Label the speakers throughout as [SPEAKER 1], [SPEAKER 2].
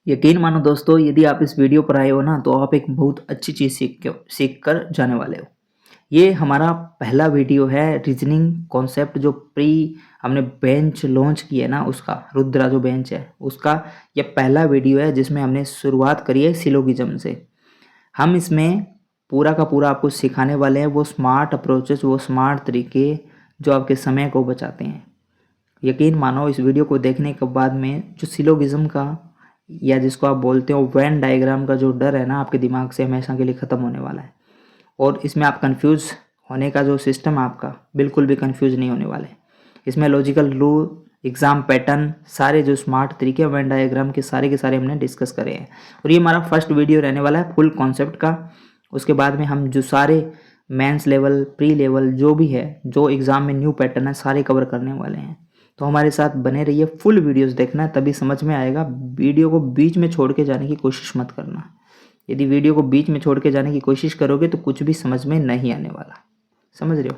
[SPEAKER 1] यकीन मानो दोस्तों, यदि आप इस वीडियो पर आए हो ना तो आप एक बहुत अच्छी चीज़ सीख कर जाने वाले हो। ये हमारा पहला वीडियो है रीजनिंग कॉन्सेप्ट जो हमने बेंच लॉन्च किया है ना, उसका रुद्रा जो बेंच है उसका ये पहला वीडियो है जिसमें हमने शुरुआत करी है सिलोगिज्म से। हम इसमें पूरा का पूरा आपको सिखाने वाले हैं वो स्मार्ट अप्रोचेस, वो स्मार्ट तरीके जो आपके समय को बचाते हैं। यकीन मानो इस वीडियो को देखने के बाद में जो सिलोगिज्म का या जिसको आप बोलते हो वेन डायग्राम का जो डर है ना, आपके दिमाग से हमेशा के लिए ख़त्म होने वाला है। और इसमें आप कंफ्यूज होने का जो सिस्टम है आपका, बिल्कुल भी कंफ्यूज नहीं होने वाले। इसमें लॉजिकल रूल, एग्ज़ाम पैटर्न, सारे जो स्मार्ट तरीके वेन डायग्राम के सारे हमने डिस्कस करे हैं। और ये हमारा फर्स्ट वीडियो रहने वाला है फुल कॉन्सेप्ट का। उसके बाद में हम जो सारे मेंस लेवल, प्री लेवल जो भी है, जो एग्ज़ाम में न्यू पैटर्न है, सारे कवर करने वाले हैं। तो हमारे साथ बने रहिए, फुल वीडियोस देखना है तभी समझ में आएगा। वीडियो को बीच में छोड़ के जाने की कोशिश मत करना। यदि वीडियो को बीच में छोड़ के जाने की कोशिश करोगे तो कुछ भी समझ में नहीं आने वाला। समझ रहे हो?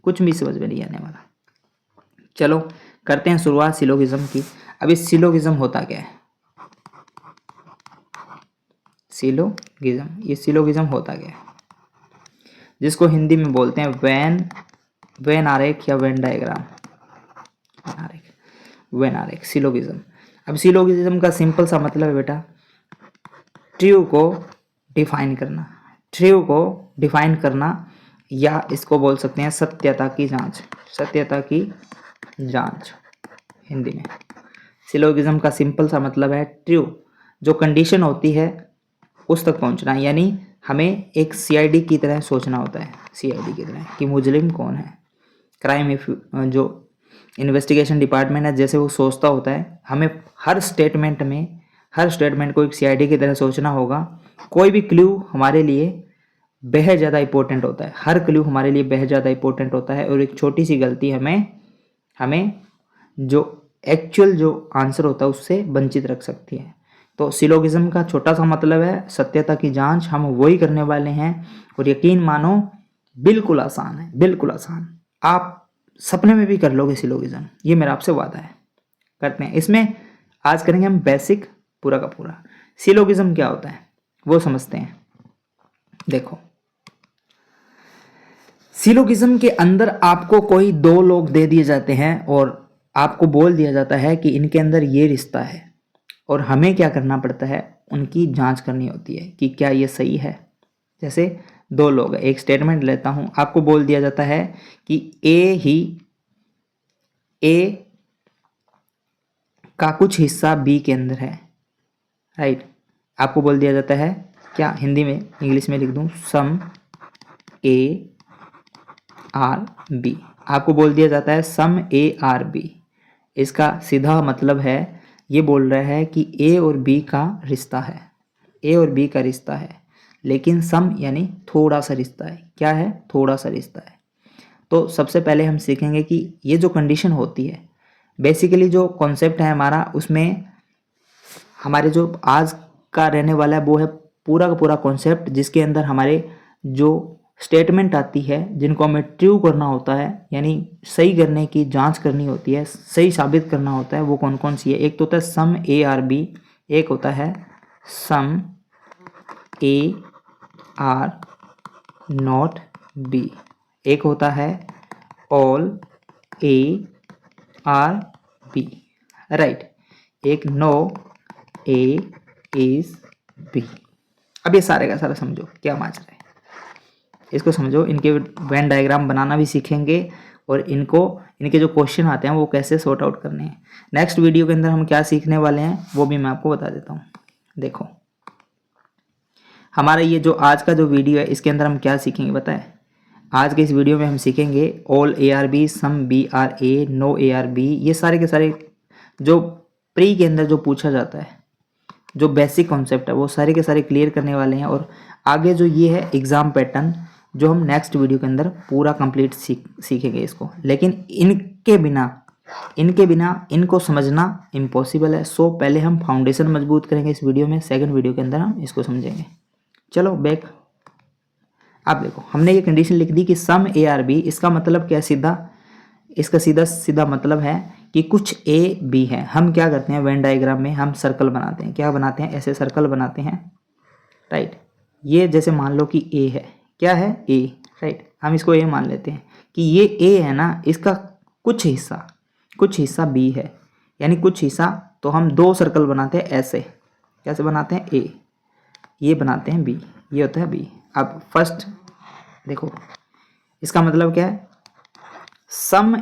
[SPEAKER 1] कुछ भी समझ में नहीं आने वाला। चलो करते हैं शुरुआत सिलोगिज्म की। अब इस सिलोगिज्म होता क्या है? सिलोगिज्म, ये सिलोगिज्म होता क्या है, जिसको हिंदी में बोलते हैं वेन आरेख या वेन डायग्राम। वेन आरेख, सिलोगिज्म। अब सिलोगिज्म का सिंपल सा मतलब है बेटा, ट्रू को डिफाइन करना। ट्रू को डिफाइन करना, या इसको बोल सकते हैं सत्यता की जांच। सत्यता की जांच हिंदी में। सिलोगिज्म का सिंपल सा मतलब है ट्रू, जो कंडीशन होती है उस तक पहुंचना। यानी हमें एक सीआईडी की तरह सोचना होता है, सीआईडी की तरह कि मुजरिम कौन है। क्राइम जो इन्वेस्टिगेशन डिपार्टमेंट है, जैसे वो सोचता होता है, हमें हर स्टेटमेंट को एक सीआईडी की तरह सोचना होगा। कोई भी क्लू हमारे लिए बेहद ज़्यादा इंपॉर्टेंट होता है, हर क्लू हमारे लिए बेहद ज़्यादा इंपॉर्टेंट होता है। और एक छोटी सी गलती हमें जो एक्चुअल जो आंसर होता है उससे वंचित रख सकती है। तो सिलोगिज्म का छोटा सा मतलब है सत्यता की जांच। हम वही करने वाले हैं और यकीन मानो बिल्कुल आसान है, बिल्कुल आसान। आप सपने में भी कर लोगे सिलोगिज्म, ये मेरा आपसे वादा है। करते हैं इसमें, आज करेंगे हम बेसिक पूरा का पूरा। सिलोगिज्म क्या होता है वो समझते हैं। देखो, सिलोगिज्म के अंदर आपको कोई दो लोग दे दिए जाते हैं और आपको बोल दिया जाता है कि इनके अंदर ये रिश्ता है, और हमें क्या करना पड़ता है, उनकी जांच करनी होती है कि क्या ये सही है। जैसे दो लोग, एक स्टेटमेंट लेता हूं, आपको बोल दिया जाता है कि ए का कुछ हिस्सा बी के अंदर है, राइट। आपको बोल दिया जाता है क्या, हिंदी में इंग्लिश में लिख दूं, सम ए आर बी। आपको बोल दिया जाता है सम ए आर बी। इसका सीधा मतलब है, ये बोल रहा है कि ए और बी का रिश्ता है, ए और बी का रिश्ता है, लेकिन सम यानी थोड़ा सा रिश्ता है। क्या है? थोड़ा सा रिश्ता है। तो सबसे पहले हम सीखेंगे कि ये जो कंडीशन होती है, बेसिकली जो कॉन्सेप्ट है हमारा, उसमें हमारे जो आज का रहने वाला है वो है पूरा का पूरा कॉन्सेप्ट, जिसके अंदर हमारे जो स्टेटमेंट आती है जिनको हमें ट्रू करना होता है, यानी सही करने की जांच करनी होती है, सही साबित करना होता है, वो कौन कौन सी है। एक तो होता है सम ए आर बी, एक होता है some A are not B, एक होता है all A are B, right. एक नो ए इज बी। अब ये सारे का सारा समझो क्या माजरा है, इसको समझो। इनके वेन डायग्राम बनाना भी सीखेंगे और इनके जो क्वेश्चन आते हैं वो कैसे सॉर्ट आउट करने हैं। नेक्स्ट वीडियो के अंदर हम क्या सीखने वाले हैं वो भी मैं आपको बता देता हूँ। देखो, हमारा ये जो आज का जो वीडियो है इसके अंदर हम क्या सीखेंगे बताए। आज के इस वीडियो में हम सीखेंगे all A are B, some B are A, no A are B. ये सारे के सारे जो प्री के अंदर जो पूछा जाता है, जो बेसिक कॉन्सेप्ट है, वो सारे के सारे क्लियर करने वाले हैं। और आगे जो ये है एग्ज़ाम पैटर्न, जो हम नेक्स्ट वीडियो के अंदर पूरा कंप्लीट सीखेंगे इसको। लेकिन इनके बिना इनको समझना इम्पॉसिबल है। सो पहले हम फाउंडेशन मजबूत करेंगे इस वीडियो में, सेकंड वीडियो के अंदर हम इसको समझेंगे। चलो बैक, आप देखो, हमने ये कंडीशन लिख दी कि सम ए आर बी। इसका मतलब क्या है, इसका सीधा सीधा मतलब है कि कुछ ए बी है, हम क्या करते हैं वेन डायग्राम में हम सर्कल बनाते हैं। क्या बनाते हैं? ऐसे सर्कल बनाते हैं, राइट। ये जैसे मान लो कि ए है, क्या है? ए, राइट। हम इसको ए मान लेते हैं कि ये ए है ना, इसका कुछ हिस्सा बी है, यानी कुछ हिस्सा। तो हम दो सर्कल बनाते हैं ऐसे, कैसे बनाते हैं? ए, ये बनाते हैं बी, ये होता है बी। अब फर्स्ट देखो, इसका मतलब क्या है? सम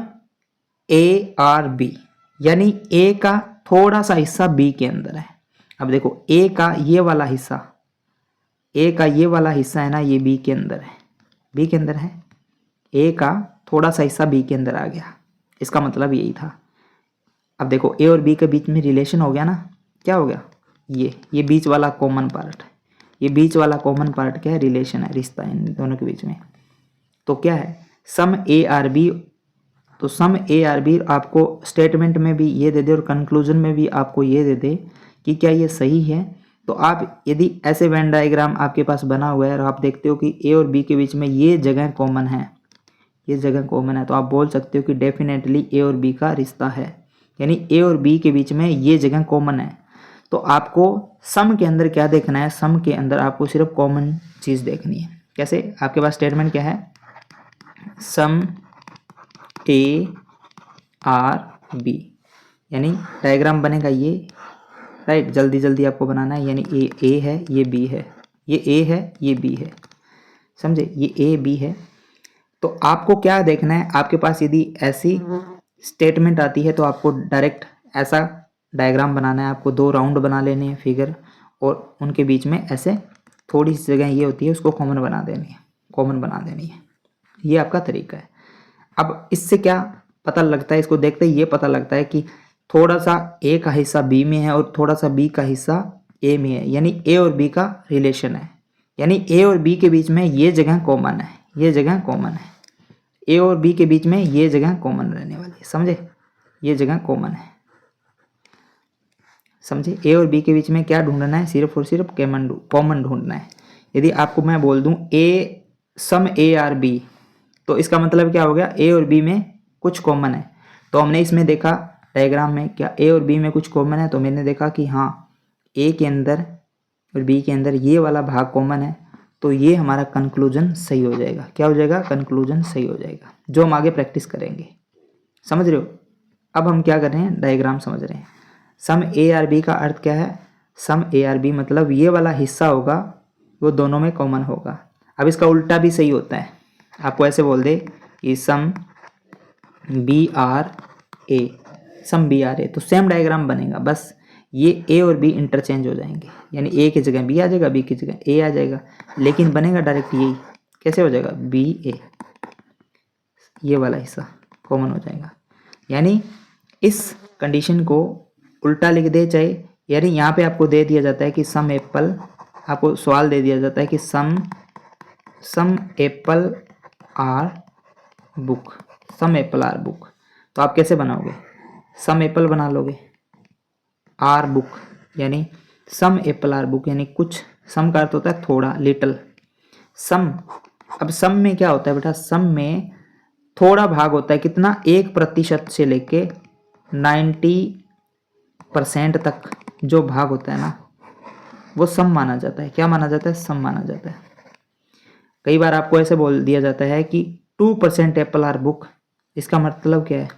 [SPEAKER 1] ए आर बी, यानी ए का थोड़ा सा हिस्सा बी के अंदर है। अब देखो ए का ये वाला हिस्सा, ए का ये वाला हिस्सा है ना, ये बी के अंदर है, बी के अंदर है। ए का थोड़ा सा हिस्सा बी के अंदर आ गया, इसका मतलब यही था। अब देखो ए और बी के बीच में रिलेशन हो गया ना, क्या हो गया? ये बीच वाला कॉमन पार्ट, ये बीच वाला कॉमन पार्ट क्या है? रिलेशन है, रिश्ता है इन दोनों के बीच में। तो क्या है? Some A are B. तो सम ए आर बी आपको स्टेटमेंट में भी ये दे दे और कंक्लूजन में भी आपको ये दे दे कि क्या ये सही है। तो आप यदि ऐसे वेन डायग्राम आपके पास बना हुआ है और आप देखते हो कि ए और बी के बीच में ये जगह कॉमन है, ये जगह कॉमन है, तो आप बोल सकते हो कि डेफिनेटली ए और बी का रिश्ता है, यानी ए और बी के बीच में ये जगह कॉमन है। तो आपको सम के अंदर क्या देखना है? सम के अंदर आपको सिर्फ कॉमन चीज़ देखनी है। कैसे? आपके पास स्टेटमेंट क्या है? सम ए आर बी, यानी डायग्राम बनेगा ये, राइट। जल्दी जल्दी आपको बनाना है, यानी ए है, ये बी है, ये ए है, ये बी है, समझे? ये ए बी है। तो आपको क्या देखना है? आपके पास यदि ऐसी स्टेटमेंट आती है तो आपको डायरेक्ट ऐसा डायग्राम बनाना है। आपको दो राउंड बना लेने हैं फिगर, और उनके बीच में ऐसे थोड़ी सी जगह ये होती है, उसको कॉमन बना देनी है, कॉमन बना देनी है। ये आपका तरीका है। अब इससे क्या पता लगता है? इसको देखते ही ये पता लगता है कि थोड़ा सा ए का हिस्सा बी में है और थोड़ा सा बी का हिस्सा ए में है, यानी ए और बी का रिलेशन है, यानी ए और बी के बीच में ये जगह कॉमन है, ये जगह कॉमन है। ए और बी के बीच में ये जगह कॉमन रहने वाली है, समझे? ये जगह कॉमन है, समझे? ए और बी के बीच में क्या ढूंढना है? सिर्फ और सिर्फ कॉमन ढूंढना है। यदि आपको मैं बोल दूं ए सम ए आर बी, तो इसका मतलब क्या हो गया? ए और बी में कुछ कॉमन है। तो हमने इसमें देखा डायग्राम में क्या ए और बी में कुछ कॉमन है, तो मैंने देखा कि हाँ ए के अंदर और बी के अंदर ये वाला भाग कॉमन है, तो ये हमारा कंक्लूजन सही हो जाएगा। क्या हो जाएगा? कंक्लूजन सही हो जाएगा, जो हम आगे प्रैक्टिस करेंगे। समझ रहे हो? अब हम क्या कर रहे हैं? डायग्राम समझ रहे हैं। सम ए आर बी का अर्थ क्या है? सम ए आर बी मतलब ये वाला हिस्सा होगा वो दोनों में कॉमन होगा। अब इसका उल्टा भी सही होता है। आपको ऐसे बोल दे कि sum B are A, sum B are A, तो सेम डायग्राम बनेगा, बस ये ए और बी इंटरचेंज हो जाएंगे, यानी ए की जगह बी आ जाएगा, बी की जगह ए आ जाएगा, लेकिन बनेगा डायरेक्ट यही। कैसे हो जाएगा? बी ए, ये वाला हिस्सा कॉमन हो जाएगा। यानी इस कंडीशन को उल्टा लिख दे चाहे, यानी यहाँ पे आपको दे दिया जाता है कि सम एप्पल, आपको सवाल दे दिया जाता है कि some apple are book, some apple are book, तो आप कैसे बनाओगे? सम एप्पल बना लोगे, आर बुक यानी सम एप्पल आर बुक, यानी कुछ, सम का अर्थ होता है थोड़ा, लिटल, सम। अब सम में क्या होता है बेटा? सम में थोड़ा भाग होता है, कितना? 1% से लेके 90% तक जो भाग होता है ना, वो सम माना जाता है। क्या माना जाता है? सम माना जाता है। कई बार आपको ऐसे बोल दिया जाता है कि 2% एप्पल आर बुक, इसका मतलब क्या है?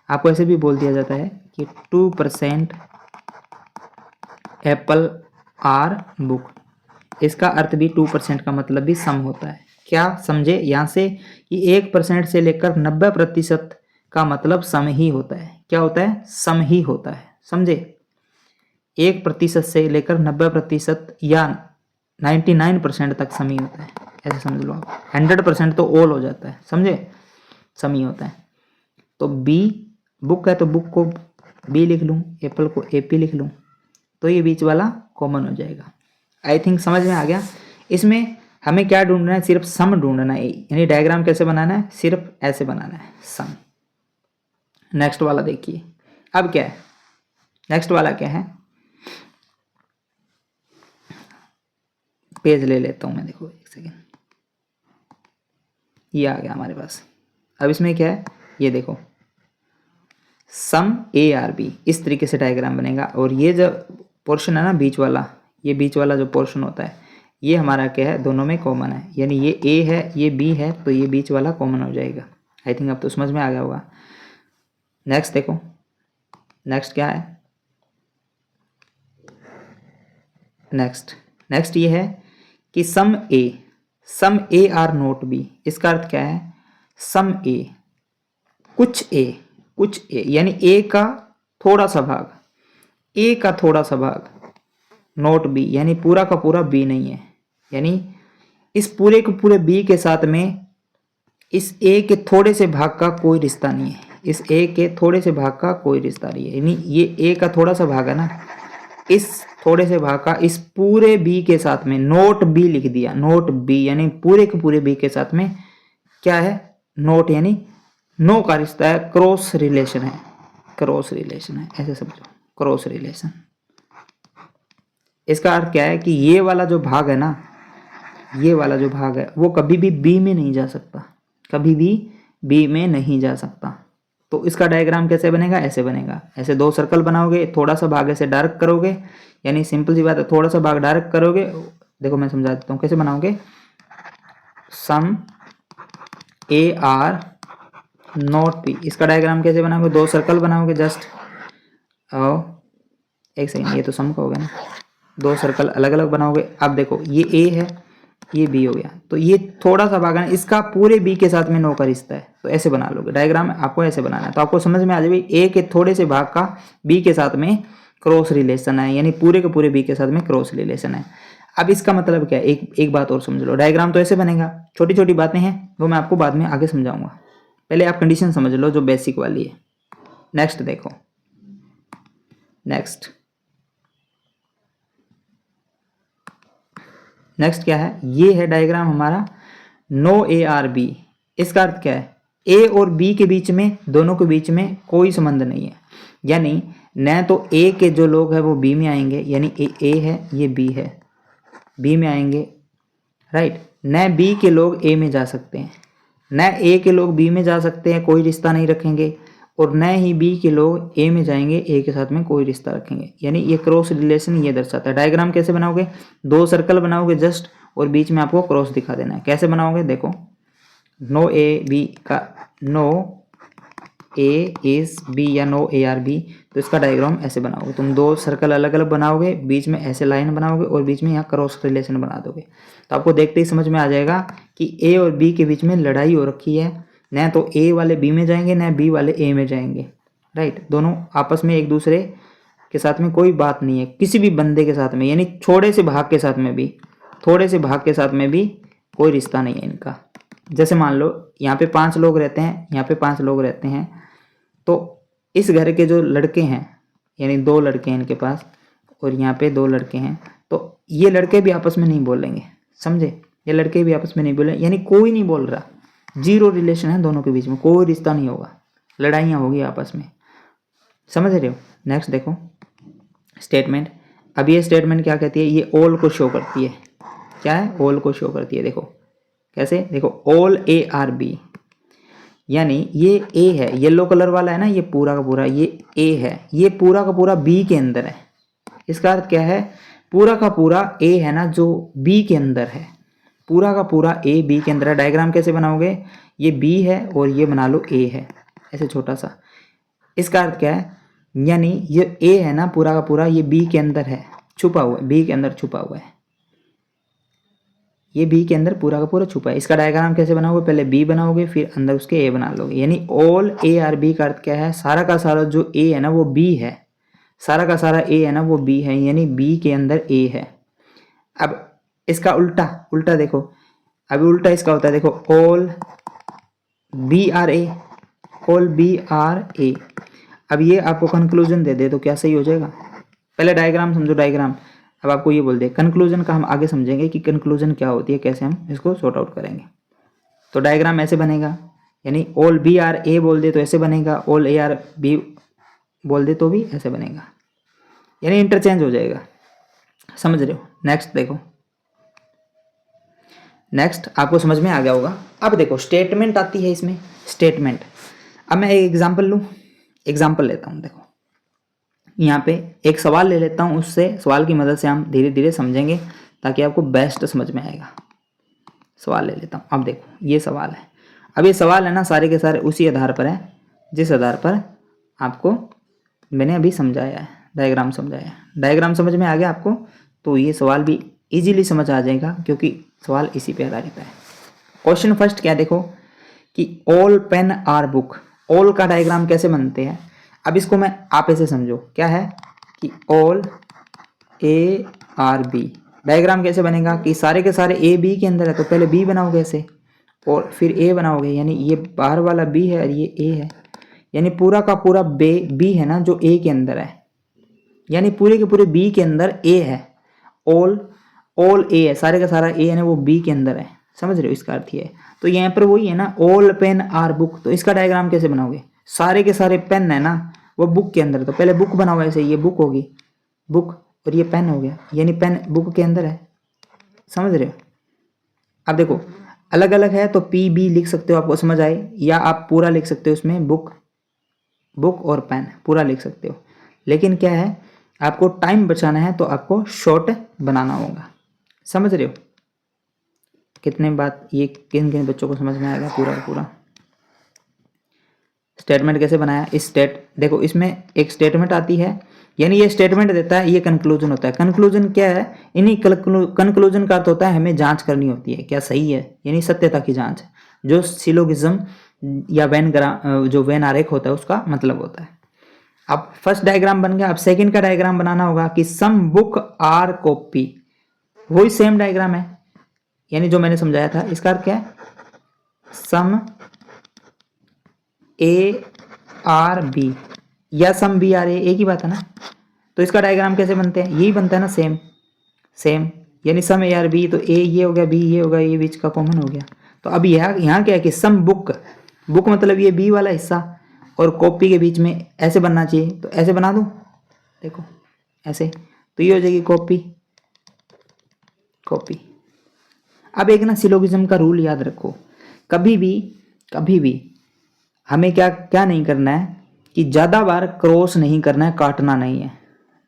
[SPEAKER 1] आपको ऐसे भी बोल दिया जाता है कि 2% एप्पल आर बुक, इसका अर्थ भी 2% का मतलब भी सम होता है। क्या समझे यहाँ से कि 1% से लेकर 90% का मतलब सम ही होता है। क्या होता है? सम ही होता है, समझे? 1% से लेकर 90% या 99% तक सम ही होता है, ऐसे समझ लो आप। 100% तो ऑल हो जाता है, समझे? सम ही होता है। तो बी बुक है तो बुक को बी लिख लूँ, एप्पल को एपी लिख लूँ, तो ये बीच वाला कॉमन हो जाएगा। आई थिंक समझ में आ गया। इसमें हमें क्या ढूंढना है? सिर्फ सम ढूंढना है, यानी डायग्राम कैसे बनाना है? सिर्फ ऐसे बनाना है, सम। नेक्स्ट वाला देखिए, अब क्या है? नेक्स्ट वाला क्या है? पेज ले लेता हूं मैं, देखो एक सेकेंड, ये आ गया हमारे पास। अब इसमें क्या है? ये देखो, सम ए आर बी, इस तरीके से डायग्राम बनेगा। और ये जो पोर्शन है ना बीच वाला, ये बीच वाला जो पोर्शन होता है ये हमारा क्या है, दोनों में कॉमन है, यानी ये ए है ये बी है, तो ये बीच वाला कॉमन हो जाएगा। आई थिंक अब तो समझ में आ गया होगा। नेक्स्ट देखो, नेक्स्ट क्या है, नेक्स्ट ये है कि सम ए आर नोट बी। इसका अर्थ क्या है, सम ए, कुछ ए यानी ए का थोड़ा सा भाग, ए का थोड़ा सा भाग, नोट बी यानी पूरा का पूरा बी नहीं है, यानी इस पूरे के पूरे बी के साथ में इस ए के थोड़े से भाग का कोई रिश्ता नहीं है, इस ए के थोड़े से भाग का कोई रिश्ता नहीं है। यानी ये ए का थोड़ा सा भाग है ना, इस थोड़े से भाग का इस पूरे बी के साथ में, नोट बी लिख दिया, नोट बी यानी पूरे के पूरे बी के साथ में क्या है, नोट यानी नो का रिश्ता है, क्रॉस रिलेशन है, क्रॉस रिलेशन है, ऐसे समझो, क्रॉस रिलेशन। इसका अर्थ क्या है कि ये वाला जो भाग है ना, ये वाला जो भाग है वो कभी भी बी में नहीं जा सकता, कभी भी बी में नहीं जा सकता। तो इसका डायग्राम कैसे बनेगा, ऐसे बनेगा, ऐसे दो सर्कल बनाओगे, थोड़ा सा भाग ऐसे डार्क करोगे, यानी सिंपल सी बात है, थोड़ा सा भाग डार्क करोगे। देखो मैं समझा देता हूँ कैसे बनाओगे, सम ए आर नॉट बी, इसका डायग्राम कैसे बनाओगे, दो सर्कल बनाओगे जस्ट, एक सेकंड, ये तो सम का हो गया ना, दो सर्कल अलग अलग बनाओगे। अब देखो ये ए है ये बी हो गया, तो ये थोड़ा सा भाग है इसका पूरे बी के साथ में नो का रिश्ता है, तो ऐसे बना लोगे डायग्राम, आपको ऐसे बनाना है। तो आपको समझ में आ जाएगी ए के थोड़े से भाग का बी के साथ में क्रॉस रिलेशन है, यानी पूरे के पूरे बी के साथ में क्रॉस रिलेशन है। अब इसका मतलब क्या है, एक बात और समझ लो, डायग्राम तो ऐसे बनेगा, छोटी छोटी बातें हैं वो मैं आपको बाद में आगे समझाऊंगा, पहले आप कंडीशन समझ लो जो बेसिक वाली है। नेक्स्ट देखो, नेक्स्ट क्या है, ये है डायग्राम हमारा नो ए आर बी। इसका अर्थ क्या है, ए और बी के बीच में, दोनों के बीच में कोई संबंध नहीं है, यानी न तो ए के जो लोग हैं वो बी में आएंगे, यानी ए है ये बी है, बी में आएंगे, राइट, न बी के लोग ए में जा सकते हैं, न ए के लोग बी में जा सकते हैं, कोई रिश्ता नहीं रखेंगे, और न ही बी के लोग ए में जाएंगे, ए के साथ में कोई रिश्ता रखेंगे, यानी ये क्रॉस रिलेशन ये दर्शाता है। डायग्राम कैसे बनाओगे, दो सर्कल बनाओगे जस्ट, और बीच में आपको क्रॉस दिखा देना है। कैसे बनाओगे, देखो, नो ए बी का, नो ए इज बी या नो ए आर बी, तो इसका डायग्राम ऐसे बनाओगे, तुम दो सर्कल अलग अलग बनाओगे, बीच में ऐसे लाइन बनाओगे और बीच में यहाँ क्रॉस रिलेशन बना दोगे, तो आपको देखते ही समझ में आ जाएगा कि ए और बी के बीच में लड़ाई हो रखी है, न तो ए वाले बी में जाएंगे न बी वाले ए में जाएंगे, राइट, दोनों आपस में एक दूसरे के साथ में कोई बात नहीं है, किसी भी बंदे के साथ में, यानी थोड़े से भाग के साथ में भी, थोड़े से भाग के साथ में भी कोई रिश्ता नहीं है इनका। जैसे मान लो यहाँ पे 5 लोग रहते हैं, यहाँ पे 5 लोग रहते हैं, तो इस घर के जो लड़के हैं, यानी 2 लड़के हैं इनके पास, और यहाँ पे 2 लड़के हैं, तो ये लड़के भी आपस में नहीं बोलेंगे, समझे, ये लड़के भी आपस में नहीं बोले, यानी कोई नहीं बोल रहा, जीरो रिलेशन है दोनों के बीच में, कोई रिश्ता नहीं होगा, लड़ाइयाँ होगी आपस में, समझ रहे हो। नेक्स्ट देखो स्टेटमेंट, अब ये स्टेटमेंट क्या कहती है, ये ऑल को शो करती है, क्या है, ऑल को शो करती है। देखो कैसे, देखो ऑल ए आर बी, यानी ये ए है, येलो कलर वाला है ना, ये पूरा का पूरा ये ए है, ये पूरा का पूरा बी के अंदर है। इसका अर्थ क्या है, पूरा का पूरा ए है ना जो बी के अंदर है, पूरा का पूरा ए बी के अंदर है। डायग्राम कैसे बनाओगे, ये बी है और ये बना लो ए है, ऐसे छोटा सा। इसका अर्थ क्या है, यानी ये ए है ना पूरा का पूरा, ये बी के अंदर है, छुपा हुआ है, बी के अंदर छुपा हुआ है, ये बी के अंदर पूरा का पूरा छुपा है। इसका डायग्राम कैसे बनाओगे, पहले बी बनाओगे फिर अंदर उसके ए बना लोगे, यानी ऑल ए आर बी का अर्थ क्या है, सारा का सारा जो ए है ना वो बी है, सारा का सारा ए है ना वो बी है, यानी बी के अंदर ए है। अब इसका उल्टा, उल्टा देखो, अभी उल्टा इसका होता है, देखो all B are A, all B are A. अब ये आपको कंक्लूजन दे दे तो क्या सही हो जाएगा, पहले डायग्राम समझो, डायग्राम अब आपको ये बोल दे, कंक्लूजन का हम आगे समझेंगे कि कंक्लूजन क्या होती है, कैसे हम इसको सॉर्ट आउट करेंगे। तो डायग्राम ऐसे बनेगा, यानी ऑल बी आर ए बोल दे तो ऐसे बनेगा, ऑल ए आर बी बोल दे तो भी ऐसे बनेगा, यानी इंटरचेंज हो जाएगा, समझ रहे हो। नेक्स्ट देखो, नेक्स्ट आपको समझ में आ गया होगा। अब देखो स्टेटमेंट आती है इसमें, स्टेटमेंट। अब मैं एक एग्जांपल लूँ, एग्जाम्पल लेता हूँ। देखो यहाँ पे एक सवाल ले लेता हूँ, उससे सवाल की मदद से हम धीरे धीरे समझेंगे ताकि आपको बेस्ट समझ में आएगा। सवाल ले लेता हूँ। अब देखो ये सवाल है। अब ये सवाल है ना सारे के सारे उसी आधार पर है जिस आधार पर आपको मैंने अभी समझाया है, डायग्राम समझाया है। डायग्राम समझ में आ गया आपको तो ये सवाल भी इजीली समझ आ जाएगा क्योंकि सवाल इसी पे आधारित है। क्वेश्चन फर्स्ट क्या देखो कि all pen are book. All का डायग्राम कैसे बनते हैं, अब इसको मैं आप ऐसे समझो क्या है कि all A are B. Diagram कैसे बनेगा कि सारे के सारे ए बी के अंदर है तो पहले बी बनाओगे ऐसे और फिर ए बनाओगे, यानी ये बाहर वाला बी है और ये ए है, यानी पूरा का पूरा बी है ना जो ए के अंदर है, यानी पूरे के पूरे बी के अंदर ए है। ऑल ए है, सारे का सारा ए है ना वो बी के अंदर है। समझ रहे हो, इसका अर्थ ये है। तो यहाँ पर वही है ना ऑल पेन आर बुक, तो इसका डायग्राम कैसे बनाओगे, सारे के सारे पेन है ना वो बुक के अंदर, तो पहले बुक बनाओ ऐसे, ये बुक होगी बुक और ये पेन हो गया, यानी पेन बुक के अंदर है। समझ रहे हो। अब देखो अलग अलग है तो पी बी लिख सकते हो, आपको समझ आए, या आप पूरा लिख सकते हो उसमें बुक और पेन पूरा लिख सकते हो। लेकिन क्या है आपको टाइम बचाना है तो आपको शॉर्ट बनाना होगा। समझ रहे हो कितने बात ये किन किन बच्चों को समझ में आएगा पूरा पूरा। स्टेटमेंट कैसे बनाया, इस देखो इसमें एक स्टेटमेंट आती है, यानी ये स्टेटमेंट देता है, ये कंक्लूजन होता है। कंक्लूजन क्या है, इन्हीं कंक्लूजन का अर्थ होता है हमें जांच करनी होती है क्या सही है, यानी सत्यता की जांच, जो सिलोगिज्म या जो वेन आरेख होता है उसका मतलब होता है। अब फर्स्ट डायग्राम बन गया। अब सेकंड का डायग्राम बनाना होगा कि सम बुक आर कॉपी, वही सेम डायग्राम है, यानी जो मैंने समझाया था। इसका अर्थ क्या है, सम ए आर बी या सम बी आर ए, एक ही बात है ना। तो इसका डायग्राम कैसे बनते हैं, यही बनता है ना सेम, यानी सम ए आर बी, तो ए ये हो गया बी ये हो गया, ये बीच का कॉमन हो गया। तो अब यहाँ क्या है कि सम बुक मतलब ये बी वाला हिस्सा और कॉपी के बीच में ऐसे बनना चाहिए, तो ऐसे बना दूं, देखो ऐसे, तो ये हो जाएगी कॉपी। अब एक ना सिलोगिज्म का रूल याद रखो, कभी भी हमें क्या नहीं करना है कि ज़्यादा बार क्रॉस नहीं करना है, काटना नहीं है।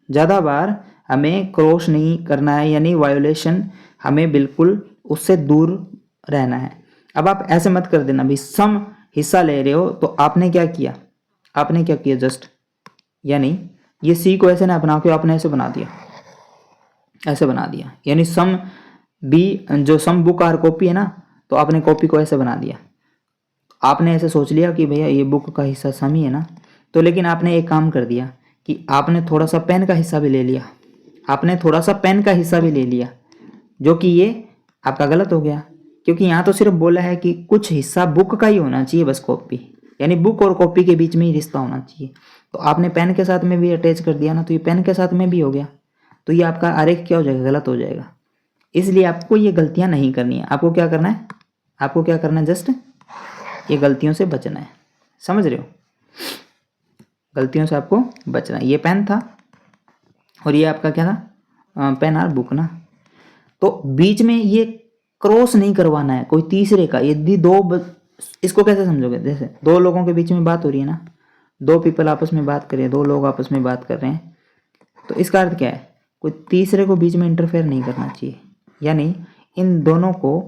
[SPEAKER 1] ज़्यादा बार हमें क्रॉस नहीं करना है, यानी वायोलेशन हमें बिल्कुल उससे दूर रहना है। अब आप ऐसे मत कर देना भाई, सम हिस्सा ले रहे हो तो आपने क्या किया जस्ट, यानी ये सी को ऐसे ना बना के आपने ऐसे बना दिया, यानी सम बी जो सम बुक आर कॉपी है ना, तो आपने कॉपी को ऐसे बना दिया। आपने ऐसे सोच लिया कि भैया ये बुक का हिस्सा सम ही है ना, तो लेकिन आपने एक काम कर दिया कि आपने थोड़ा सा पेन का हिस्सा भी ले लिया, जो कि ये आपका गलत हो गया, क्योंकि यहाँ तो सिर्फ बोला है कि कुछ हिस्सा बुक का ही होना चाहिए बस कॉपी, यानी बुक और कॉपी के बीच में ही रिश्ता होना चाहिए। तो आपने पेन के साथ में भी अटैच कर दिया ना, तो ये पेन के साथ में भी हो गया, तो ये आपका आरेख क्या हो जाएगा, गलत हो जाएगा। इसलिए आपको ये गलतियां नहीं करनी है। आपको क्या करना है जस्ट ये गलतियों से बचना है। समझ रहे हो, गलतियों से आपको बचना है। ये पेन था और ये आपका क्या था, पेन और बुक ना, तो बीच में ये क्रॉस नहीं करवाना है कोई तीसरे का। यदि इसको कैसे समझोगे, जैसे दो लोगों के बीच में बात हो रही है ना, दो पीपल आपस में बात कर रहे हैं, दो लोग आपस में बात कर रहे हैं, तो इसका अर्थ क्या है, कोई तीसरे को बीच में इंटरफेयर नहीं करना चाहिए, यानी इन दोनों को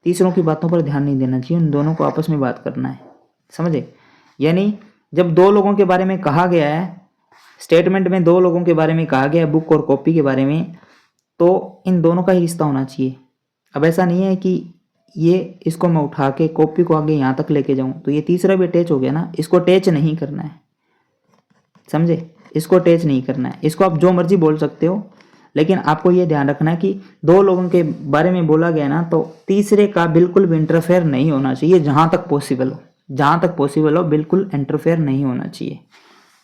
[SPEAKER 1] तीसरों की बातों पर ध्यान नहीं देना चाहिए, उन दोनों को आपस में बात करना है। समझे, यानी जब दो लोगों के बारे में कहा गया है, स्टेटमेंट में दो लोगों के बारे में कहा गया है, बुक और कॉपी के बारे में, तो इन दोनों का ही रिश्ता होना चाहिए। अब ऐसा नहीं है कि ये इसको मैं उठा के कॉपी को आगे यहाँ तक लेके जाऊँ तो ये तीसरा भी अटैच हो गया ना, इसको अटैच नहीं करना है। समझे, इसको अटैच नहीं करना है। इसको आप जो मर्जी बोल सकते हो, लेकिन आपको ये ध्यान रखना है कि दो लोगों के बारे में बोला गया ना, तो तीसरे का बिल्कुल भी इंटरफेयर नहीं होना चाहिए। जहाँ तक पॉसिबल हो बिल्कुल इंटरफेयर नहीं होना चाहिए।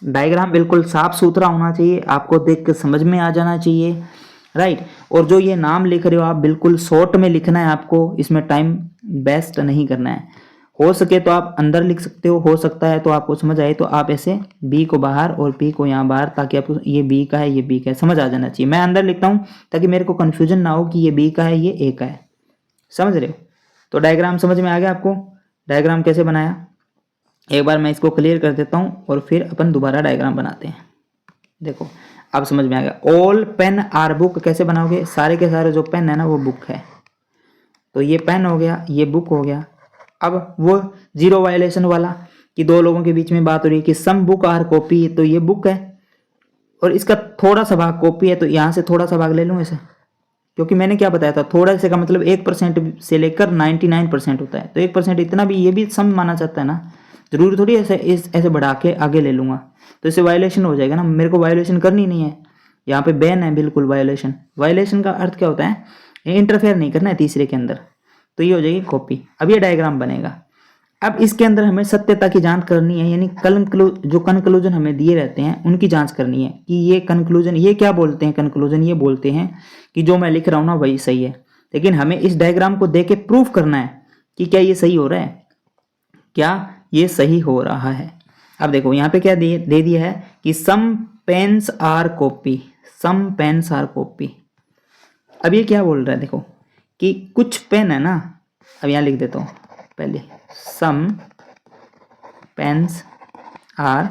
[SPEAKER 1] डायग्राम बिल्कुल साफ सुथरा होना चाहिए, आपको देख के समझ में आ जाना चाहिए, राइट। और जो ये नाम लिख रहे हो आप बिल्कुल शॉर्ट में लिखना है आपको, इसमें टाइम वेस्ट नहीं करना है। हो सके तो आप अंदर लिख सकते हो सकता है तो आपको समझ आए तो आप ऐसे बी को बाहर और पी को यहाँ बाहर, ताकि आपको ये बी का है ये बी का है समझ आ जाना चाहिए। मैं अंदर लिखता हूँ ताकि मेरे को कन्फ्यूजन ना हो कि ये बी का है ये ए का है। समझ रहे हो, तो डायग्राम समझ में आ गया आपको, डायग्राम कैसे बनाया। एक बार मैं इसको क्लियर कर देता हूँ और फिर अपन दोबारा डायग्राम बनाते हैं। देखो अब समझ में आ गया। ऑल पेन आर बुक कैसे बनाओगे, सारे के सारे जो पेन है ना वो बुक है, तो ये पेन हो गया, ये बुक हो गया। अब वो जीरो वायलेशन वाला कि दो लोगों के बीच में बात हो रही है कि सम बुक आर कॉपी, तो ये बुक है और इसका थोड़ा सा भाग कॉपी है, तो यहाँ से थोड़ा सा भाग ले लूँ इसे, क्योंकि मैंने क्या बताया था, थोड़ा से का मतलब 1% से लेकर 99% होता है, तो 1% इतना भी ये भी सम माना जाता है ना, जरूरी थोड़ी ऐसे बढ़ा के आगे ले लूँगा, तो इससे वायलेशन हो जाएगा ना, मेरे को वायलेशन करनी नहीं है, यहाँ पे बैन है बिल्कुल वायलेशन। वायलेशन का अर्थ क्या होता है, इंटरफेयर नहीं करना है तीसरे के अंदर, तो ये हो जाएगी कॉपी। अब ये डायग्राम बनेगा। अब इसके अंदर हमें सत्यता की जांच करनी है, यानी जो कंक्लूजन हमें दिए रहते हैं उनकी जांच करनी है कि ये कंक्लूजन, ये क्या बोलते हैं कंक्लूजन, ये बोलते हैं कि जो मैं लिख रहा हूँ ना वही सही है, लेकिन हमें इस डायग्राम को देख के प्रूफ करना है कि क्या ये सही हो रहा है, क्या ये सही हो रहा है। अब देखो यहाँ पे क्या दे दिया है कि some pens are copy, some pens are copy. अब ये क्या बोल रहा है, देखो कि कुछ पेन है ना, अब यहाँ लिख देता हूँ पहले, some pens are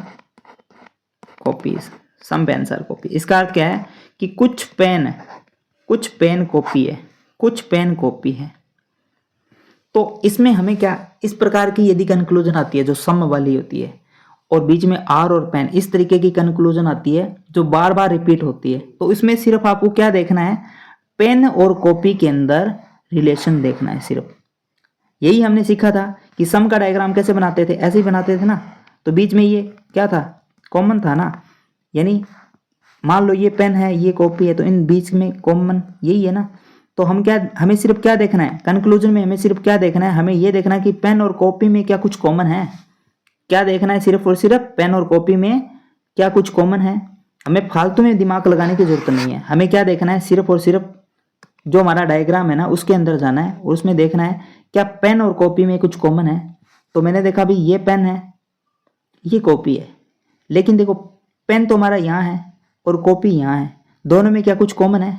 [SPEAKER 1] copies, some pens are copy. इसका अर्थ क्या है कि कुछ पेन कॉपी है, कुछ पेन कॉपी है। तो इसमें हमें क्या, इस प्रकार की यदि कंक्लूजन आती है जो सम वाली होती है और बीच में आर और पेन, इस तरीके की कंक्लूजन आती है जो बार बार रिपीट होती है, तो इसमें सिर्फ आपको क्या देखना है, पेन और कॉपी के अंदर रिलेशन देखना है सिर्फ। यही हमने सीखा था कि सम का डायग्राम कैसे बनाते थे, ऐसे ही बनाते थे ना, तो बीच में ये क्या था, कॉमन था ना, यानी मान लो ये पेन है ये कॉपी है, तो इन बीच में कॉमन यही है ना, तो हमें सिर्फ क्या देखना है कंक्लूजन में, हमें सिर्फ क्या देखना है, हमें ये देखना है कि पेन और कॉपी में क्या कुछ कॉमन है, क्या देखना है सिर्फ और सिर्फ पेन और कॉपी में क्या कुछ कॉमन है। हमें फालतू में दिमाग लगाने की जरूरत नहीं है, हमें क्या देखना है, सिर्फ और सिर्फ जो हमारा डायग्राम है ना उसके अंदर जाना है और उसमें देखना है क्या पेन और कॉपी में कुछ कॉमन है। तो मैंने देखा भी ये पेन है ये कॉपी है, लेकिन देखो पेन तो हमारा यहाँ है और कॉपी यहाँ है, दोनों में क्या कुछ कॉमन है,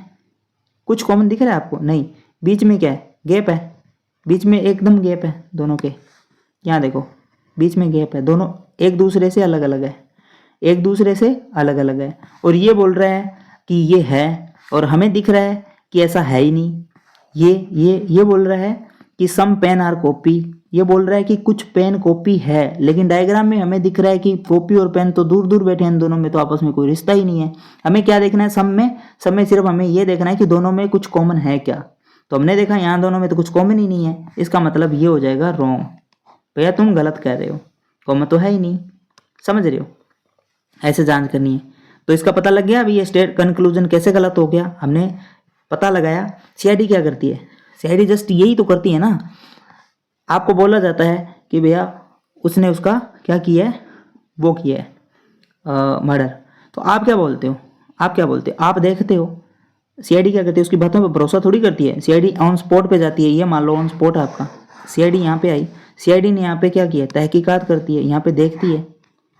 [SPEAKER 1] कुछ कॉमन दिख रहा है आपको, नहीं, बीच में क्या है, गैप है, बीच में एकदम गैप है दोनों के, यहाँ देखो बीच में गैप है, दोनों एक दूसरे से अलग अलग है, एक दूसरे से अलग अलग है। और ये बोल रहा है कि ये है और हमें दिख रहा है कि ऐसा है ही नहीं। ये बोल रहा है कि सम पेन आर कॉपी, ये बोल रहा है कि कुछ पेन कॉपी है, लेकिन डायग्राम में हमें दिख रहा है कि कॉपी और पेन तो दूर दूर बैठे हैं, इन दोनों में तो आपस में कोई रिश्ता ही नहीं है। हमें क्या देखना है, सब में सिर्फ हमें ये देखना है कि दोनों में कुछ कॉमन है क्या। तो हमने देखा यहाँ दोनों में तो कुछ कॉमन ही नहीं है, इसका मतलब ये हो जाएगा रॉन्ग, भैया तुम गलत कह रहे हो, कॉमन तो है ही नहीं, समझ रहे हो, ऐसे जांच करनी है। तो इसका पता लग गया अभी ये स्टेट कंक्लूजन कैसे गलत हो गया, हमने पता लगाया। सीआईडी क्या करती है, सीआईडी जस्ट यही तो करती है ना, आपको बोला जाता है कि भैया उसने उसका क्या किया है, वो किया है मर्डर, तो आप क्या बोलते हो, आप देखते हो। सीआईडी क्या करती है, उसकी बातों पर भरोसा थोड़ी करती है, सीआईडी ऑन स्पॉट पे जाती है। ये मान लो ऑन स्पॉट है आपका, सीआईडी यहाँ पे आई, सीआईडी ने यहाँ पे क्या किया, तहकीकात करती है, यहाँ पे देखती है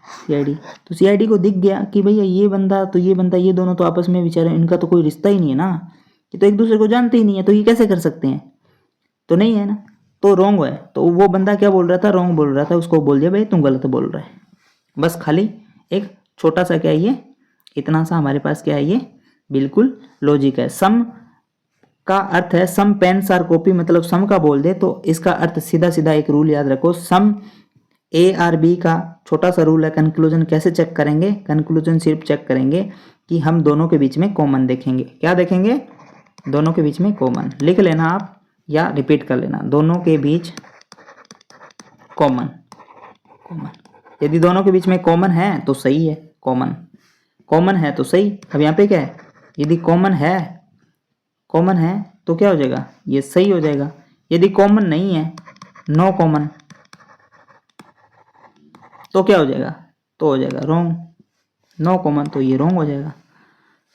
[SPEAKER 1] सीआईडी। तो सीआईडी को दिख गया कि भैया ये बंदा ये दोनों तो आपस में बेचारे, इनका तो कोई रिश्ता ही नहीं है ना, ये तो एक दूसरे को जानते ही नहीं है, तो ये कैसे कर सकते हैं, तो नहीं है ना, तो रॉन्ग है। तो वो बंदा क्या बोल रहा था, रॉन्ग बोल रहा था, उसको बोल दिया भाई तुम गलत बोल रहे हैं। बस खाली एक छोटा सा क्या है ये, इतना सा हमारे पास क्या है ये, बिल्कुल लॉजिक है। सम का अर्थ है सम पेन्स आर कॉपी, मतलब सम का बोल दे तो इसका अर्थ सीधा सीधा एक रूल याद रखो, सम ए आर बी का छोटा सा रूल है। कंक्लूजन कैसे चेक करेंगे, कंक्लूजन सिर्फ चेक करेंगे कि हम दोनों के बीच में कॉमन देखेंगे, क्या देखेंगे, दोनों के बीच में कॉमन। लिख लेना आप या रिपीट कर लेना, दोनों के बीच कॉमन, यदि दोनों के बीच में कॉमन है तो सही है, कॉमन है तो सही। अब यहाँ पे क्या है, यदि कॉमन है तो क्या हो जाएगा, ये सही हो जाएगा। यदि कॉमन नहीं है, नो कॉमन, तो क्या हो जाएगा, तो हो जाएगा रॉन्ग, नो कॉमन तो ये रॉन्ग हो जाएगा,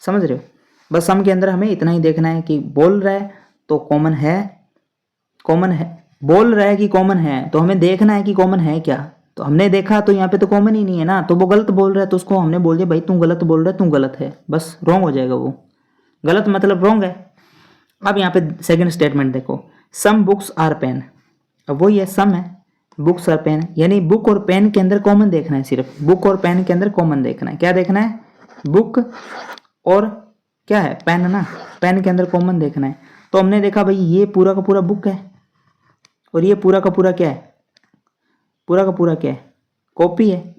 [SPEAKER 1] समझ रहे हो। बस सम के अंदर हमें इतना ही देखना है कि बोल रहा है तो कॉमन है, बोल रहा है कि कॉमन है, तो हमें देखना है कि कॉमन है क्या। तो हमने देखा तो यहाँ पे तो कॉमन ही नहीं है ना, तो वो गलत बोल रहा है, तो उसको हमने बोल दिया भाई तुम गलत बोल रहे हो, तुम गलत है, बस रॉन्ग हो जाएगा, वो गलत मतलब रॉन्ग है। अब यहाँ पे सेकंड स्टेटमेंट देखो, सम बुक्स आर पेन, अब वही है, सम है, बुक्स और पेन, यानी बुक और पेन के अंदर कॉमन देखना है, सिर्फ बुक और पेन के अंदर कॉमन देखना है। क्या देखना है? बुक और क्या है? पेन ना, पेन के अंदर कॉमन देखना है। तो हमने देखा भाई ये पूरा का पूरा बुक है और ये पूरा का पूरा क्या है? पूरा का पूरा क्या है? कॉपी है।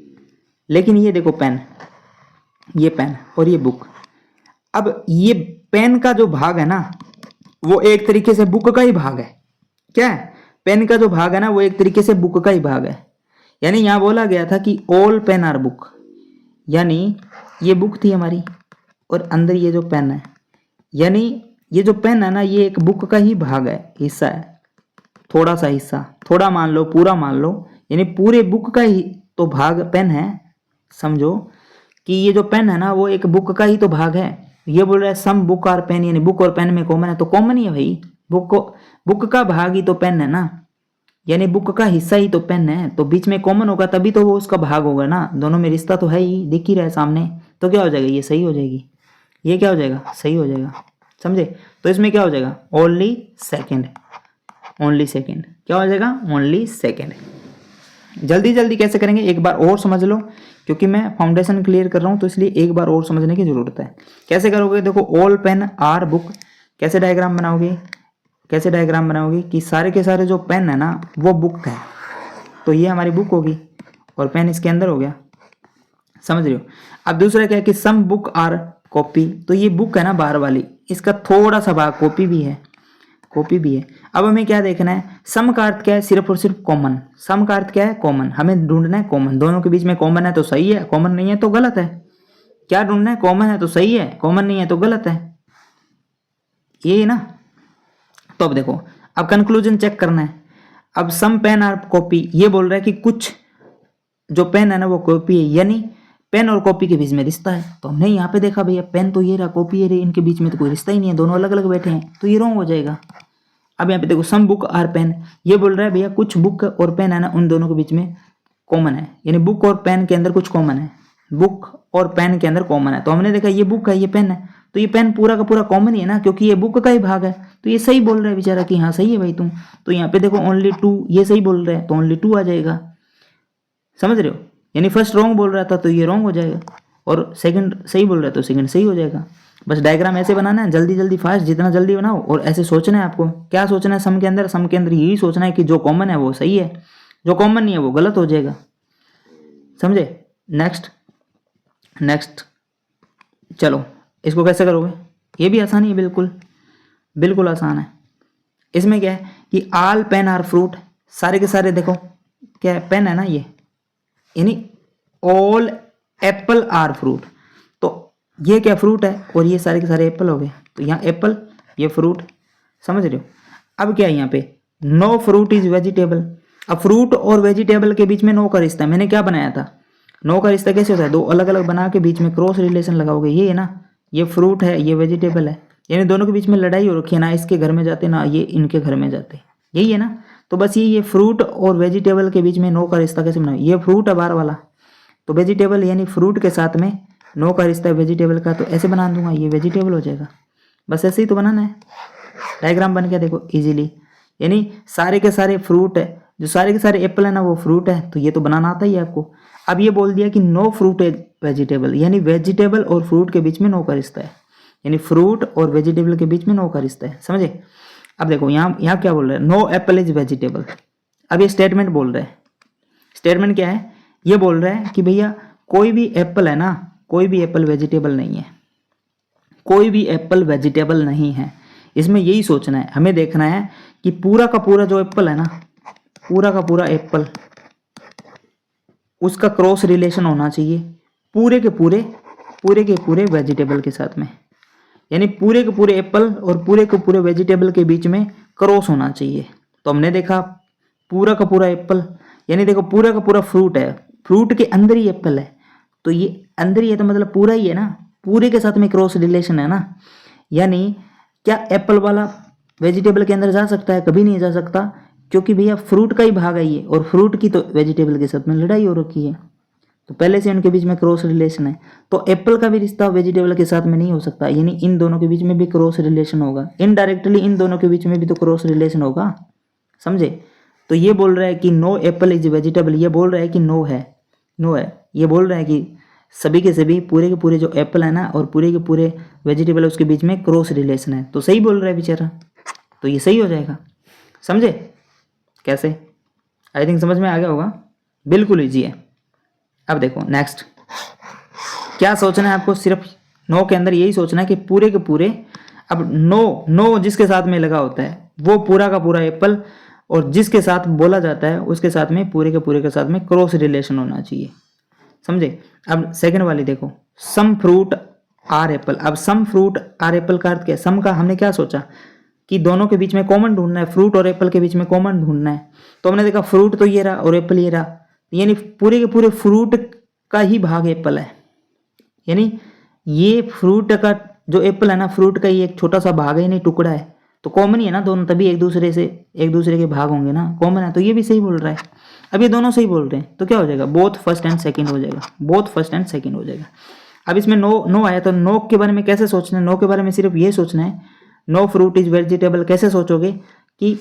[SPEAKER 1] लेकिन ये देखो पेन, ये पेन और ये बुक। अब ये पेन का जो भाग है ना वो एक तरीके से बुक का ही भाग है। क्या है? पेन का जो भाग है ना वो एक तरीके से बुक का ही भाग है। यानी यहां बोला गया था कि ऑल पेन आर बुक, यानी ये बुक थी हमारी और अंदर ये जो पेन है, यानी ये जो पेन है ना ये एक बुक का ही भाग है, हिस्सा है, थोड़ा सा हिस्सा, थोड़ा मान लो, पूरा मान लो, यानी पूरे बुक का ही तो भाग पेन है। समझो कि ये जो पेन है ना वो एक बुक का ही तो भाग है। ये बोल रहा है सम बुक आर पेन, यानी बुक और पेन में कॉमन है, तो कॉमन ही है भाई। बुक का भाग ही तो पेन है ना, यानी बुक का हिस्सा ही तो पेन है, तो बीच में कॉमन होगा तभी तो वो उसका भाग होगा ना। दोनों में रिश्ता तो है ही, दिख ही रहा है सामने। तो क्या हो जाएगा? ये सही हो जाएगी। ये क्या हो जाएगा? सही हो जाएगा। समझे? तो इसमें क्या हो जाएगा? Only second, only second. क्या हो जाएगा? Only second. जल्दी जल्दी कैसे करेंगे एक बार और समझ लो, क्योंकि मैं फाउंडेशन क्लियर कर रहा हूं तो इसलिए एक बार और समझने की जरूरत है। कैसे करोगे? देखो, ऑल पेन आर बुक, कैसे डायग्राम बनाओगे? कैसे डायग्राम बनाओगे कि सारे के सारे जो पेन है ना वो बुक है, तो ये हमारी बुक होगी और पेन इसके अंदर हो गया। समझ रहे हो? अब दूसरा क्या है कि सम बुक आर कॉपी, तो ये बुक है ना बाहर वाली, इसका थोड़ा सा भाग कॉपी भी है, कॉपी भी है। अब हमें क्या देखना है? सम का अर्थ क्या है? सिर्फ और सिर्फ कॉमन। सम का अर्थ क्या है? कॉमन। हमें ढूंढना है कॉमन, दोनों के बीच में कॉमन है तो सही है, कॉमन नहीं है तो गलत है। क्या ढूंढना है? कॉमन है तो सही है, कॉमन नहीं है तो गलत है, ये ना। तो अब देखो, अब कंक्लूजन चेक करना है। अब सम पेन आर कॉपी, ये बोल रहा है कि कुछ जो पेन है ना वो कॉपी है, यानी पेन और कॉपी के बीच में रिश्ता है। तो हमने यहाँ पे देखा भैया पेन तो ये रहा, कॉपी ये रही, इनके बीच में तो कोई रिश्ता ही नहीं है, दोनों अलग अलग बैठे हैं, तो ये रॉन्ग हो जाएगा। अब यहाँ पे देखो, सम बुक आर पेन, ये बोल रहा है भैया कुछ बुक और पेन है ना उन दोनों के बीच में कॉमन है, यानी बुक और पेन के अंदर कुछ कॉमन है, बुक और पेन के अंदर कॉमन है। तो हमने देखा ये बुक है, ये पेन है, तो ये पेन पूरा का पूरा कॉमन ही है ना, क्योंकि ये बुक का ही भाग है। तो ये सही बोल रहा है बेचारा कि हाँ सही है भाई तुम। तो यहाँ पे देखो ओनली टू, ये सही बोल रहे हैं तो ओनली टू आ जाएगा। समझ रहे हो? यानी फर्स्ट रॉन्ग बोल रहा था तो ये रॉन्ग हो जाएगा, और सेकंड सही बोल रहा है तो सेकंड सही हो जाएगा। बस डायग्राम ऐसे बनाना है, जल्दी जल्दी फास्ट, जितना जल्दी बनाओ। और ऐसे सोचना है आपको, क्या सोचना है? सम के अंदर, सम के अंदर यही सोचना है कि जो कॉमन है वो सही है, जो कॉमन नहीं है वो गलत हो जाएगा। समझे? नेक्स्ट नेक्स्ट, चलो इसको कैसे करोगे? ये भी आसान ही है, बिल्कुल बिल्कुल आसान है। इसमें क्या है कि आल पेन आर फ्रूट, सारे के सारे देखो क्या है? पेन है ना ये, यानी ऑल एप्पल आर फ्रूट, तो ये क्या फ्रूट है और ये सारे के सारे एप्पल हो गए, तो यहाँ एप्पल, ये फ्रूट। समझ रहे हो? अब क्या है यहाँ पे? No fruit is vegetable. अब फ्रूट और वेजिटेबल के बीच में नो का रिश्ता, मैंने क्या बनाया था? नो का रिश्ता कैसे होता है? दो अलग अलग बना के बीच में क्रॉस रिलेशन लगाओगे, ये है ना, ये फ्रूट है, ये वेजिटेबल है, यानी दोनों के बीच में लड़ाई हो रखी है ना, इसके घर में जाते ना ये इनके घर में जाते, यही है ना। तो बस ये फ्रूट और वेजिटेबल के बीच में नो का रिश्ता कैसे बनाओ? ये फ्रूट है बाहर वाला, तो वेजिटेबल यानी फ्रूट के साथ में नो का रिश्ता है वेजिटेबल का, तो ऐसे बना दूंगा, ये वेजिटेबल हो जाएगा। बस ऐसे ही तो बनाना है। डायग्राम बन गया देखो इजीली, यानी सारे के सारे फ्रूट है, जो सारे के सारे एप्पल है ना वो फ्रूट है, तो ये तो बनाना आता ही है आपको। अब ये बोल दिया कि नो फ्रूट है वेजिटेबल, यानी वेजिटेबल और फ्रूट के बीच में नो का रिश्ता है, यानी फ्रूट और वेजिटेबल के बीच में नो का रिश्ता है। समझे? अब देखो यहाँ क्या बोल रहे हैं? No apple is vegetable. अब ये स्टेटमेंट बोल रहे हैं। स्टेटमेंट क्या है? ये बोल रहा है कि भैया कोई भी एप्पल है ना, कोई भी एप्पल वेजिटेबल नहीं है, कोई भी एप्पल वेजिटेबल नहीं है। इसमें यही सोचना है, हमें देखना है कि पूरा का पूरा जो एप्पल है ना, पूरा का पूरा एप्पल, उसका क्रॉस रिलेशन होना चाहिए पूरे के पूरे वेजिटेबल के साथ में, यानी पूरे के पूरे एप्पल और पूरे के पूरे वेजिटेबल के बीच में क्रॉस होना चाहिए। तो हमने देखा पूरा का पूरा एप्पल, यानी देखो पूरा का पूरा फ्रूट है, फ्रूट के अंदर ही एप्पल है, तो ये अंदर ही है तो मतलब पूरा ही है ना, पूरे के साथ में क्रॉस रिलेशन है ना। यानी क्या एप्पल वाला वेजिटेबल के अंदर जा सकता है? कभी नहीं जा सकता, क्योंकि भैया फ्रूट का ही भाग है ये, और फ्रूट की तो वेजिटेबल के साथ में लड़ाई हो रखी है, तो पहले से उनके बीच में क्रॉस रिलेशन है। तो एप्पल का भी रिश्ता वेजिटेबल के साथ में नहीं हो सकता, यानी इन दोनों के बीच में भी क्रॉस रिलेशन होगा, इनडायरेक्टली इन दोनों के बीच में भी तो क्रॉस रिलेशन होगा। समझे? तो ये बोल रहा है कि नो एप्पल इज वेजिटेबल, ये बोल रहा है कि नो है, नो है, ये बोल रहा है कि सभी के सभी पूरे के पूरे जो एप्पल है ना और पूरे के पूरे वेजिटेबल है उसके बीच में क्रॉस रिलेशन है। तो सही बोल रहा है बेचारा, तो ये सही हो जाएगा। समझे कैसे? आई थिंक समझ में आ गया होगा, बिल्कुल ईजी है। अब देखो नेक्स्ट, क्या सोचना है आपको? सिर्फ नो के अंदर यही सोचना है कि पूरे के पूरे, अब नो जिसके साथ में लगा होता है वो पूरा का पूरा एप्पल, और जिसके साथ बोला जाता है उसके साथ में पूरे के साथ में क्रॉस रिलेशन होना चाहिए। समझे? अब सेकंड वाली देखो, सम फ्रूट आर एप्पल। अब सम फ्रूट आर एप्पल का अर्थ क्या है? सम का हमने क्या सोचा कि दोनों के बीच में कॉमन ढूंढना है, फ्रूट और एप्पल के बीच में कॉमन ढूंढना है। तो हमने देखा फ्रूट तो ये रहा और एप्पल ये रहा, यानी पूरे के पूरे फ्रूट का ही भाग एप्पल है, यानी ये फ्रूट का जो एप्पल है ना, फ्रूट का ही एक छोटा सा भाग है, नहीं टुकड़ा है, तो कॉमन ही है ना दोनों, तभी एक दूसरे के भाग होंगे ना, कॉमन है। तो ये भी सही बोल रहा है। अब ये दोनों सही बोल रहे हैं तो क्या हो जाएगा? बोथ फर्स्ट एंड सेकंड हो जाएगा, बोथ फर्स्ट एंड सेकंड हो जाएगा। अब इसमें नो आया, तो नो के बारे में कैसे सोचना है? नो के बारे में सिर्फ ये सोचना है, नो फ्रूट इज वेजिटेबल। कैसे सोचोगे कि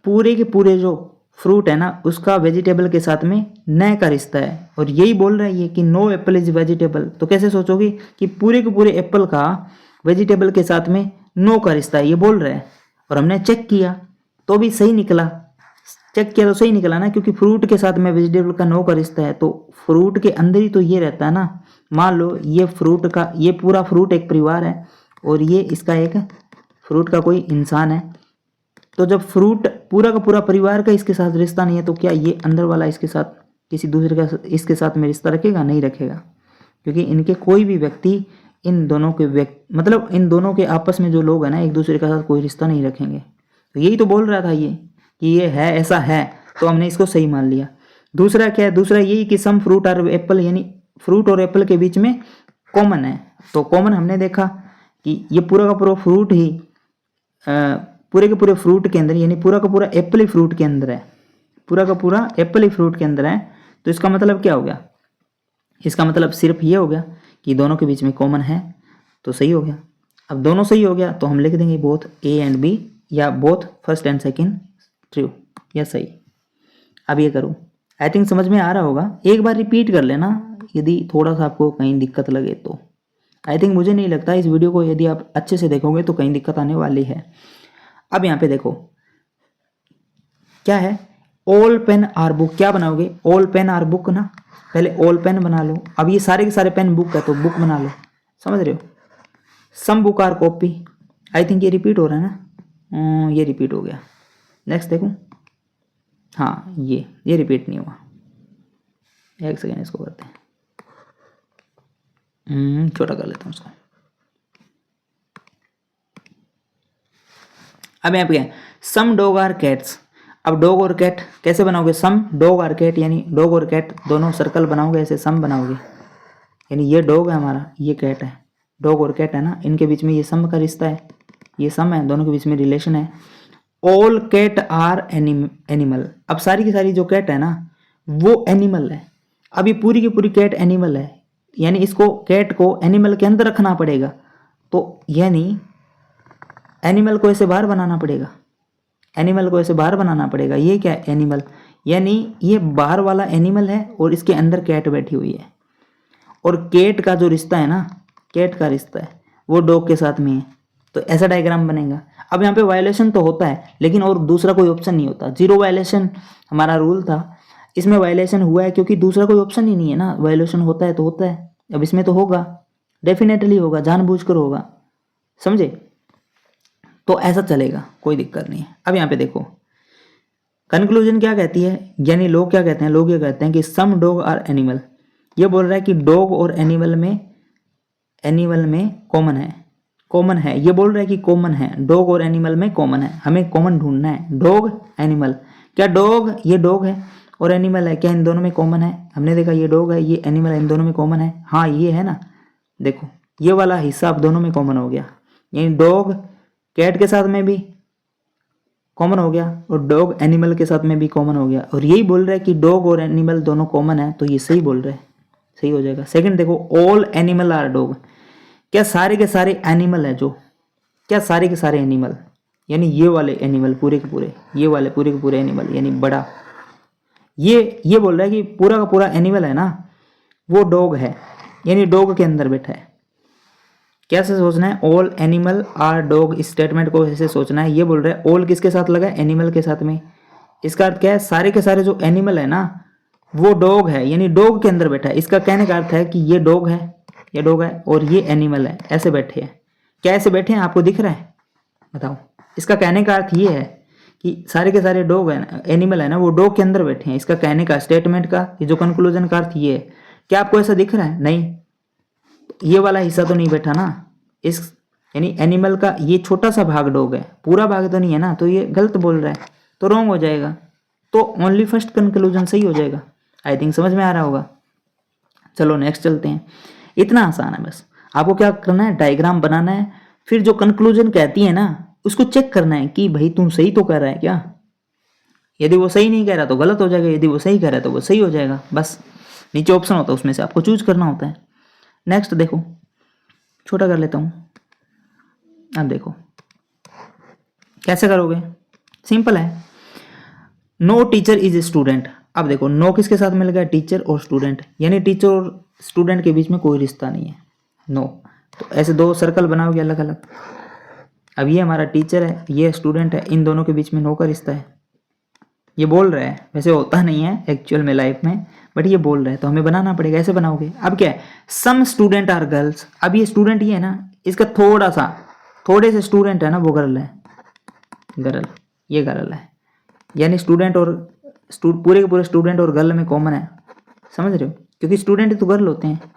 [SPEAKER 1] पूरे के पूरे जो फ्रूट है ना उसका वेजिटेबल के साथ में न का रिश्ता है, और यही बोल रहा है ये कि नो एप्पल इज वेजिटेबल। तो कैसे सोचोगे कि पूरे के पूरे एप्पल का वेजिटेबल के साथ में नो का रिश्ता है, ये बोल रहा है। और हमने चेक किया तो भी सही निकला, चेक किया तो सही निकला ना, क्योंकि फ्रूट के साथ में वेजिटेबल का नो का रिश्ता है, तो फ्रूट के अंदर ही तो ये रहता है ना। मान लो ये फ्रूट का, ये पूरा फ्रूट एक परिवार है और ये इसका एक फ्रूट का कोई इंसान है, तो जब फ्रूट पूरा का पूरा परिवार का इसके साथ रिश्ता नहीं है, तो क्या ये अंदर वाला इसके साथ किसी दूसरे का इसके साथ में रिश्ता रखेगा? नहीं रखेगा, क्योंकि इनके कोई भी व्यक्ति इन दोनों के मतलब इन दोनों के आपस में जो लोग हैं ना एक दूसरे के साथ कोई रिश्ता नहीं रखेंगे। तो यही तो बोल रहा था ये कि ये है, ऐसा है, तो हमने इसको सही मान लिया। दूसरा क्या है? दूसरा यही कि सम फ्रूट और एप्पल, यानी फ्रूट और एप्पल के बीच में कॉमन है। तो कॉमन हमने देखा कि ये पूरा का पूरा फ्रूट ही पूरे के पूरे फ्रूट के अंदर, यानी पूरा का पूरा एप्पल ही फ्रूट के अंदर है, पूरा का पूरा एप्पल ही फ्रूट के अंदर है। तो इसका मतलब क्या हो गया? इसका मतलब सिर्फ ये हो गया कि दोनों के बीच में कॉमन है, तो सही हो गया। अब दोनों सही हो गया तो हम लिख देंगे बोथ ए एंड बी, या both first and second true, या सही। अब ये करो, आई थिंक समझ में आ रहा होगा। एक बार रिपीट कर लेना यदि थोड़ा सा आपको कहीं दिक्कत लगे तो। आई थिंक मुझे नहीं लगता इस वीडियो को यदि आप अच्छे से देखोगे तो कहीं दिक्कत आने वाली है। अब यहाँ पे देखो क्या है, ऑल पेन आर बुक। क्या बनाओगे? ऑल पेन आर बुक ना, पहले ऑल पेन बना लो। अब ये सारे के सारे पेन बुक है तो बुक बना लो, समझ रहे हो? Some book are copy, I think ये रिपीट हो रहा है ना, ये रिपीट हो गया। नेक्स्ट देखो, हाँ ये रिपीट नहीं हुआ, एक सेकेंड इसको करते हैं, छोटा कर लेता हूँ उसको। अब यहाँ पे क्या है? सम डॉग आर कैट्स। अब डॉग और कैट कैसे बनाओगे? सम डॉग आर कैट, यानी डॉग और कैट दोनों सर्कल बनाओगे, ऐसे सम बनाओगे, यानी ये डॉग है हमारा, ये कैट है, डॉग और कैट है ना, इनके बीच में ये सम का रिश्ता है, ये सम है, दोनों के बीच में रिलेशन है। All cat are animal. अब सारी की सारी जो कैट है ना वो एनिमल है। अब ये पूरी की पूरी कैट एनिमल है, यानी इसको कैट को एनिमल के अंदर रखना पड़ेगा, तो यानी एनिमल को ऐसे बाहर बनाना पड़ेगा, एनिमल को ऐसे बाहर बनाना पड़ेगा। ये क्या है? एनिमल, यानी ये बाहर वाला एनिमल है और इसके अंदर कैट बैठी हुई है, और कैट का जो रिश्ता है ना, कैट का रिश्ता है वो डॉग के साथ में है, तो ऐसा डायग्राम बनेगा। अब यहाँ पे वायलेशन तो होता है लेकिन और दूसरा कोई ऑप्शन नहीं होता। जीरो वायलेशन हमारा रूल था, इसमें वायलेशन हुआ है क्योंकि दूसरा कोई ऑप्शन ही नहीं है ना। वायलेशन होता है तो होता है, अब इसमें तो होगा, डेफिनेटली होगा, जानबूझकर होगा, समझे? तो ऐसा चलेगा, कोई दिक्कत नहीं है। अब यहाँ पे देखो कंक्लूजन क्या कहती है, यानी लोग क्या कहते हैं? लोग ये कहते हैं कि सम डॉग आर एनिमल। ये बोल रहा है कि डॉग और एनिमल में कॉमन है, ये बोल रहा है कि कॉमन है, डॉग और एनिमल में कॉमन है, हमें कॉमन ढूंढना है। डॉग एनिमल, क्या डॉग, ये डॉग है और एनिमल है, क्या इन दोनों में कॉमन है? हमने देखा ये डॉग है, ये एनिमल है, इन दोनों में कॉमन है, हाँ ये है ना। देखो ये वाला हिस्सा अब दोनों में कॉमन हो गया, यानी डॉग कैट के साथ में भी कॉमन हो गया और डॉग एनिमल के साथ में भी कॉमन हो गया, और यही बोल रहा है कि डॉग और एनिमल दोनों कॉमन है, तो ये सही बोल रहा है, सही हो जाएगा। सेकंड देखो, ऑल एनिमल आर डॉग। क्या सारे के सारे एनिमल है जो, क्या सारे के सारे एनिमल, यानी ये वाले एनिमल पूरे के पूरे, ये वाले पूरे के पूरे एनिमल यानी बड़ा। ये बोल रहा है कि पूरा का पूरा एनिमल है ना वो डॉग है, यानी डॉग के अंदर बैठा है। कैसे सोचना है, all animal are dog, statement को ऐसे सोचना है। ये बोल रहा है ऑल किसके साथ लगा है, एनिमल के साथ में। इसका अर्थ क्या है, सारे के सारे जो एनिमल है ना वो डॉग है, यानी डॉग के अंदर बैठा है। इसका कहने का अर्थ है कि ये डॉग है, ये डॉग है और ये एनिमल है, ऐसे बैठे हैं। क्या ऐसे बैठे हैं, आपको दिख रहा है, बताओ। इसका कहने का अर्थ ये है कि सारे के सारे डॉग है, एनिमल है ना वो डॉग के अंदर बैठे हैं। इसका कहने का, स्टेटमेंट का ये जो कंक्लूजन का अर्थ ये है। क्या आपको ऐसा दिख रहा है, नहीं, ये वाला हिस्सा तो नहीं बैठा ना, इस यानी एनिमल का ये छोटा सा भाग डॉग है, पूरा भाग तो नहीं है ना, तो ये गलत बोल रहा है, तो रॉन्ग हो जाएगा। तो ओनली फर्स्ट कंक्लूजन सही हो जाएगा। आई थिंक समझ में आ रहा होगा। चलो नेक्स्ट चलते हैं। इतना आसान है, बस आपको क्या करना है, डायग्राम बनाना है, फिर जो कंक्लूजन कहती है ना उसको चेक करना है कि भाई तुम सही तो कर रहा है क्या। यदि वो सही नहीं कह रहा तो गलत हो जाएगा, यदि वो सही कह रहा है तो वो सही हो जाएगा। बस नीचे ऑप्शन होता है, उसमें से आपको चूज करना होता है। नेक्स्ट देखो, छोटा कर लेता हूँ। अब देखो कैसे करोगे, सिंपल है। No teacher is a student. अब देखो नो किसके साथ मिल गया, टीचर और स्टूडेंट, यानी टीचर और स्टूडेंट के बीच में कोई रिश्ता नहीं है, नो। तो ऐसे दो सर्कल बनाओगे अलग अलग। अब ये हमारा टीचर है, ये स्टूडेंट है, इन दोनों के बीच में नो का रिश्ता है। ये बोल रहा है, वैसे होता नहीं है एक्चुअल में लाइफ में, बट ये बोल रहा है तो हमें बनाना पड़ेगा। ऐसे बनाओगे। अब क्या है, सम स्टूडेंट आर गर्ल्स। अब ये स्टूडेंट ये है ना, इसका थोड़े से स्टूडेंट है ना वो गर्ल है, गर्ल, ये गर्ल है, यानी स्टूडेंट और पूरे के पूरे स्टूडेंट और गर्ल में कॉमन है, समझ रहे हो, क्योंकि स्टूडेंट तो गर्ल होते हैं।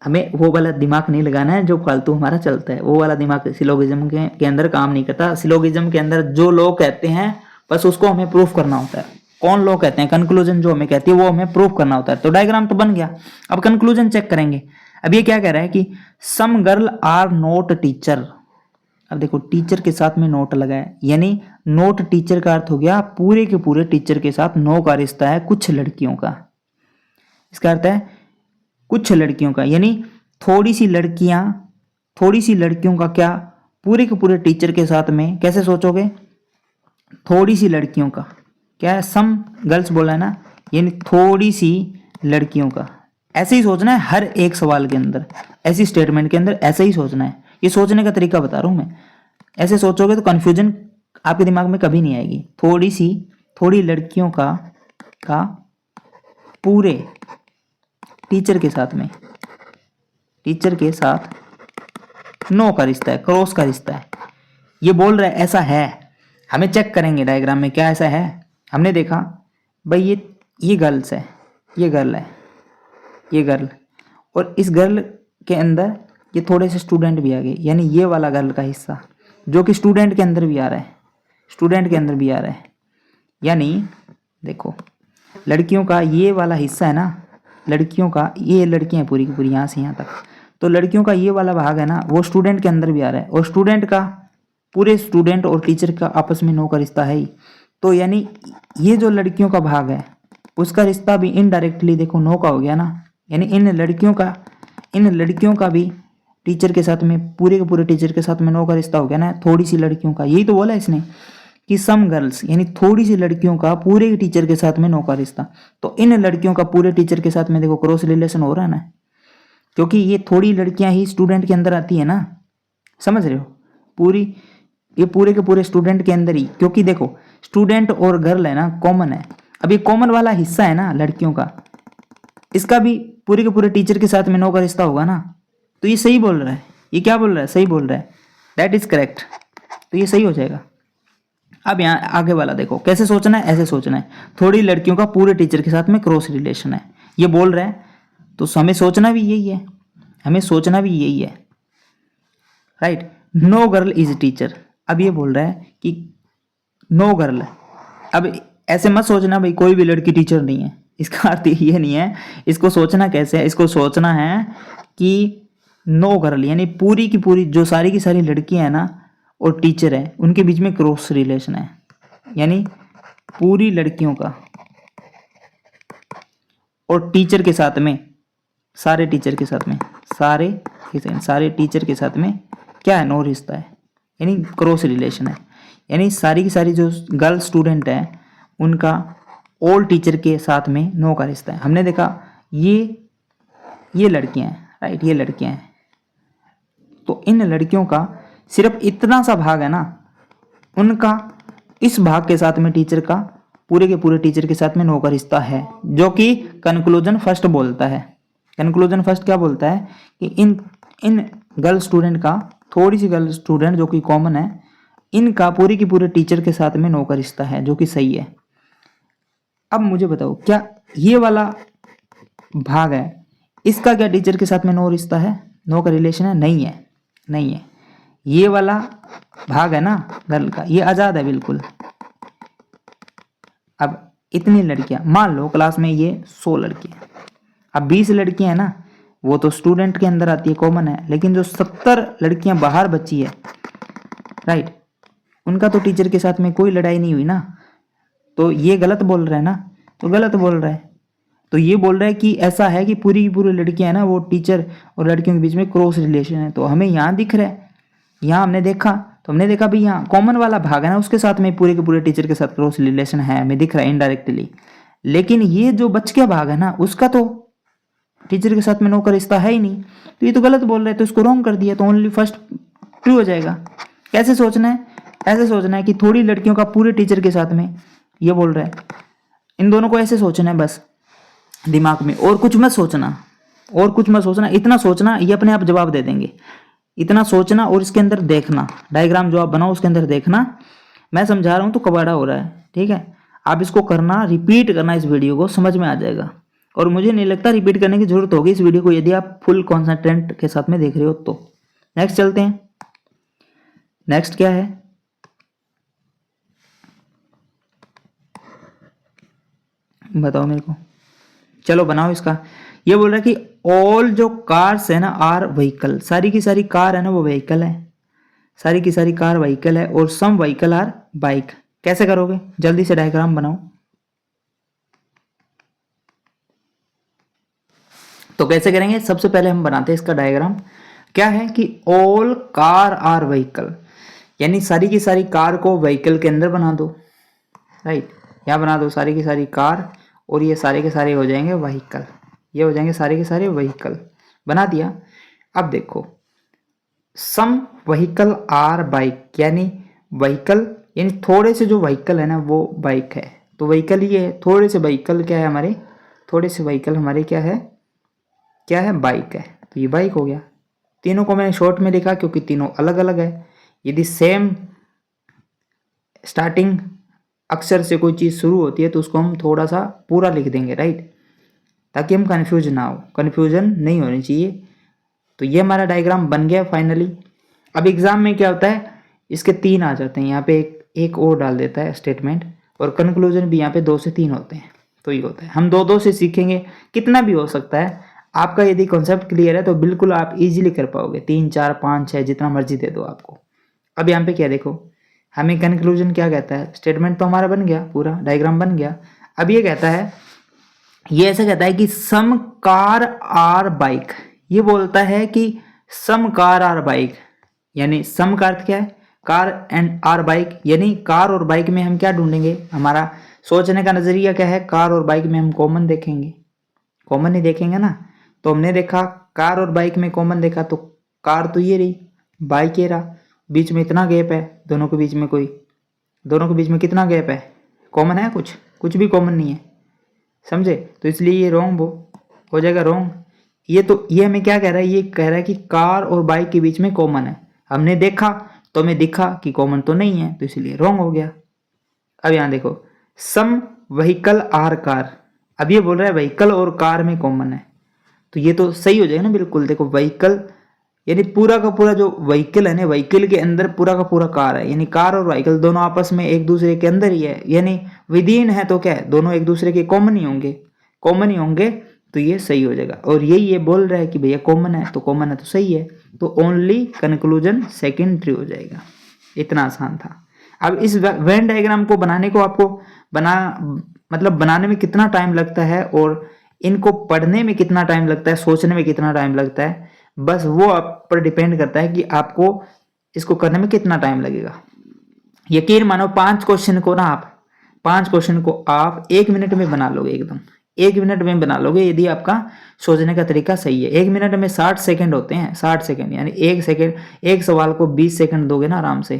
[SPEAKER 1] हमें वो वाला दिमाग नहीं लगाना है जो फालतू हमारा चलता है, वो वाला दिमाग सिलोगिज्म के अंदर काम नहीं करता। सिलोगिज्म के अंदर जो लोग कहते हैं बस उसको हमें प्रूफ करना होता है। कौन लोग कहते हैं, कंक्लूजन जो हमें कहती है वो हमें प्रूफ करना होता है। तो डायग्राम तो बन गया, अब कंक्लूजन चेक करेंगे। अब ये क्या कह रहा है कि some girl are not teacher. अब देखो टीचर के साथ में नोट लगा है, यानी नोट टीचर का अर्थ हो गया पूरे के पूरे टीचर के साथ नो का रिश्ता है कुछ लड़कियों का। इसका अर्थ है कुछ लड़कियों का, यानी थोड़ी सी लड़कियों का क्या पूरे के पूरे टीचर के साथ में। कैसे सोचोगे, थोड़ी सी लड़कियों का क्या है, सम गर्ल्स बोला है ना, यानी थोड़ी सी लड़कियों का। ऐसे ही सोचना है हर एक सवाल के अंदर, ऐसी स्टेटमेंट के अंदर ऐसे ही सोचना है। ये सोचने का तरीका बता रहा हूं मैं। ऐसे सोचोगे तो कंफ्यूजन आपके दिमाग में कभी नहीं आएगी। थोड़ी लड़कियों का पूरे टीचर के साथ नो का रिश्ता है, क्रॉस का रिश्ता है। ये बोल रहा है ऐसा है, हमें चेक करेंगे डायग्राम में क्या ऐसा है। हमने देखा भाई ये गर्ल्स है, ये गर्ल है, ये गर्ल, और इस गर्ल के अंदर ये थोड़े से स्टूडेंट भी आ गए, यानी ये वाला गर्ल का हिस्सा जो कि स्टूडेंट के अंदर भी आ रहा है, यानी देखो लड़कियों का ये वाला हिस्सा है ना, लड़कियों का, ये लड़कियां पूरी की पूरी यहाँ से यहाँ तक, तो लड़कियों का ये वाला भाग है ना वो स्टूडेंट के अंदर भी आ रहा है, और स्टूडेंट का पूरे स्टूडेंट और टीचर का आपस में नो का रिश्ता है ही। तो यानी ये जो लड़कियों का भाग है उसका रिश्ता भी इनडायरेक्टली देखो नो का हो गया ना, यानी इन लड़कियों का भी टीचर के साथ में, पूरे के पूरे टीचर के साथ में नो का रिश्ता हो गया ना, थोड़ी सी लड़कियों का। यही तो बोला इसने कि सम गर्ल्स, यानी थोड़ी सी लड़कियों का पूरे टीचर के साथ में नो का रिश्ता। तो इन लड़कियों का पूरे टीचर के साथ में देखो क्रॉस रिलेशन हो रहा है ना, क्योंकि ये थोड़ी लड़कियां ही स्टूडेंट के अंदर आती है ना, समझ रहे हो, ये पूरे के पूरे स्टूडेंट के अंदर ही, क्योंकि देखो स्टूडेंट और गर्ल है ना कॉमन है। अब ये कॉमन वाला हिस्सा है ना लड़कियों का, इसका भी पूरे के पूरे टीचर के साथ में नो का रिश्ता होगा ना। तो ये सही बोल रहा है, ये क्या बोल रहा है, सही बोल रहा है, दैट इज करेक्ट। तो ये सही हो जाएगा। अब यहाँ आगे वाला देखो कैसे सोचना है, ऐसे सोचना है, थोड़ी लड़कियों का पूरे टीचर के साथ में क्रॉस रिलेशन है, ये बोल रहा है। तो हमें सोचना भी यही है, right. No girl is teacher. अब ये बोल रहा है कि नो गर्ल। अब ऐसे मत सोचना भाई कोई भी लड़की टीचर नहीं है, इसका अर्थ ये नहीं है। इसको सोचना कैसे है, इसको सोचना है कि नो गर्ल यानी पूरी की पूरी जो सारी की सारी लड़कियां हैं ना और टीचर है उनके बीच में क्रॉस रिलेशन है, यानी पूरी लड़कियों का और टीचर के साथ में, सारे टीचर के साथ में क्या है, नो रिश्ता है। यानी क्रॉस रिलेशन है, यानी सारी की सारी जो गर्ल स्टूडेंट है उनका ऑल टीचर के साथ में नो का रिश्ता है। हमने देखा ये लड़कियां हैं, राइट, ये लड़कियां हैं, तो इन लड़कियों का सिर्फ इतना सा भाग है ना, उनका इस भाग के साथ में टीचर का पूरे के पूरे टीचर के साथ में नो का रिश्ता है, जो कि कंक्लूजन फर्स्ट बोलता है। कंक्लूजन फर्स्ट क्या बोलता है कि इन गर्ल स्टूडेंट का, थोड़ी सी गर्ल स्टूडेंट जो कि कॉमन है, इनका पूरे के पूरे टीचर के साथ में नो का रिश्ता है, जो कि सही है। अब मुझे बताओ, क्या ये वाला भाग है, इसका क्या टीचर के साथ में नो रिश्ता है, नो का रिलेशन है? नहीं है, नहीं है। ये वाला भाग है ना गर्ल का, ये आज़ाद है बिल्कुल। अब इतनी लड़कियां, मान लो क्लास में ये 100 लड़कियां, अब 20 लड़कियां हैं ना, वो तो स्टूडेंट के अंदर आती है, कॉमन है, लेकिन जो 70 लड़कियां बाहर बची है, राइट, उनका तो टीचर के साथ में कोई लड़ाई नहीं हुई ना, तो ये गलत बोल रहा है ना, तो गलत बोल रहा है। तो ये बोल रहा है कि ऐसा है कि पूरी की पूरी लड़कियां है ना, वो टीचर और लड़कियों के बीच में क्रॉस रिलेशन है। तो हमें यहाँ दिख रहा है, यहाँ हमने देखा, तो हमने देखा भाई यहाँ कॉमन वाला भाग है ना, उसके साथ में पूरे के पूरे टीचर के साथ क्रॉस रिलेशन है, हमें दिख रहा है इनडायरेक्टली। लेकिन ये जो बच गया भाग है ना, उसका तो टीचर के साथ में नो का रिश्ता है ही नहीं, तो ये तो गलत बोल रहा है, तो इसको रॉन्ग कर दिया, तो ओनली फर्स्ट ट्रू हो जाएगा। कैसे सोचना है? ऐसे सोचना है कि थोड़ी लड़कियों का पूरे टीचर के साथ में, ये बोल रहा है, इन दोनों को ऐसे सोचना है बस दिमाग में, और कुछ मत सोचना, और कुछ मत सोचना, इतना सोचना ये अपने आप जवाब दे देंगे। इतना सोचना और इसके अंदर देखना, डायग्राम जो आप बनाओ उसके अंदर देखना, मैं समझा रहा हूँ तो कबाड़ा हो रहा है, ठीक है। आप इसको करना, रिपीट करना, इस वीडियो को समझ में आ जाएगा, और मुझे नहीं लगता रिपीट करने की जरूरत होगी इस वीडियो को, यदि आप फुल कॉन्सेंट्रेट के साथ में देख रहे हो तो। नेक्स्ट चलते हैं। नेक्स्ट क्या है? बताओ मेरे को, चलो बनाओ इसका। ये बोल रहा है कि ऑल जो कार्स है ना आर व्हीकल, सारी की सारी कार है ना वो व्हीकल है, सारी की सारी कार व्हीकल है, और सम व्हीकल आर बाइक। कैसे करोगे? जल्दी से डायग्राम बनाओ। तो कैसे करेंगे? सबसे पहले हम बनाते हैं इसका डायग्राम। क्या है कि ऑल कार आर व्हीकल, यानी सारी की सारी कार को व्हीकल के अंदर बना दो, राइट, यहाँ बना दो सारी की सारी कार, और ये सारे के सारे हो जाएंगे व्हीकल, ये हो जाएंगे सारे के सारे व्हीकल। बना दिया। अब देखो, सम व्हीकल आर बाइक, यानी व्हीकल यानी थोड़े से जो व्हीकल है ना वो बाइक है, तो व्हीकल ये है, थोड़े से व्हीकल क्या है हमारे, थोड़े से व्हीकल हमारे क्या है, क्या है, बाइक है, तो ये बाइक हो गया। तीनों को मैंने शॉर्ट में लिखा क्योंकि तीनों अलग अलग है। यदि सेम स्टार्टिंग अक्षर से कोई चीज़ शुरू होती है तो उसको हम थोड़ा सा पूरा लिख देंगे, राइट, ताकि हम कन्फ्यूज ना हो, कन्फ्यूजन नहीं होनी चाहिए। तो ये हमारा डायग्राम बन गया फाइनली। अब एग्जाम में क्या होता है, इसके 3 आ जाते हैं, यहाँ पे एक और डाल देता है स्टेटमेंट, और कंक्लूजन भी यहाँ पे 2 से 3 होते हैं, तो ये होता है। हम 2-2 से सीखेंगे, कितना भी हो सकता है। आपका यदि कॉन्सेप्ट क्लियर है तो बिल्कुल आप इजीली कर पाओगे, 3, 4, 5, 6 जितना मर्जी दे दो आपको। अब यहाँ पे क्या देखो, हमें कंक्लूजन क्या कहता है, स्टेटमेंट तो हमारा बन गया, पूरा डायग्राम बन गया। अब ये कहता है, ये ऐसा कहता है कि सम कार आर बाइक, ये बोलता है कि सम कार आर बाइक, यानी सम का अर्थ क्या है, कार एंड आर बाइक, यानी कार और बाइक में हम क्या ढूंढेंगे, हमारा सोचने का नजरिया क्या है, कार और बाइक में हम कॉमन देखेंगे, कॉमन ही देखेंगे ना। तो हमने देखा कार और बाइक में कॉमन देखा, तो कार तो ये रही, बाइक ये रहा, बीच में इतना गैप है, दोनों के बीच में कोई, दोनों के बीच में कितना गैप है, कॉमन है कुछ, कुछ भी कॉमन नहीं है, समझे। तो इसलिए ये रॉन्ग हो जाएगा, रॉन्ग। ये तो ये हमें क्या कह रहा है, ये कह रहा है कि कार और बाइक के बीच में कॉमन है, हमने देखा तो हमें दिखा कि कॉमन तो नहीं है, तो इसलिए रॉन्ग हो गया। अब यहाँ देखो, सम व्हीकल आर कार, अब ये बोल रहा है व्हीकल और कार में कॉमन है, तो ये तो सही हो जाएगा ना बिल्कुल। देखो व्हीकल यानी पूरा का पूरा जो व्हीकल है ना, व्हीकल के अंदर पूरा का पूरा कार है, यानी कार और व्हीकल दोनों आपस में एक दूसरे के अंदर ही है, यानी विदिन है, तो क्या है, दोनों एक दूसरे के कॉमन ही होंगे, कॉमन ही होंगे, तो ये सही हो जाएगा। और यही ये बोल रहा है कि भैया कॉमन है, तो कॉमन है तो सही है, तो ओनली कंक्लूजन सेकंड ट्रू हो जाएगा। इतना आसान था। अब इस वेन डायग्राम को बनाने को आपको बनाने में कितना टाइम लगता है, और इनको पढ़ने में कितना टाइम लगता है, सोचने में कितना टाइम लगता है, बस वो आप पर डिपेंड करता है कि आपको इसको करने में कितना टाइम लगेगा। यकीन मानो 5 क्वेश्चन को ना आप 5 क्वेश्चन को आप 1 मिनट में बना लोगे, एकदम 1 मिनट में बना लोगे यदि आपका सोचने का तरीका सही है। 1 मिनट में 60 सेकंड होते हैं, 60 सेकंड यानी 1 सेकंड, एक सवाल को 20 सेकंड दोगे ना आराम से,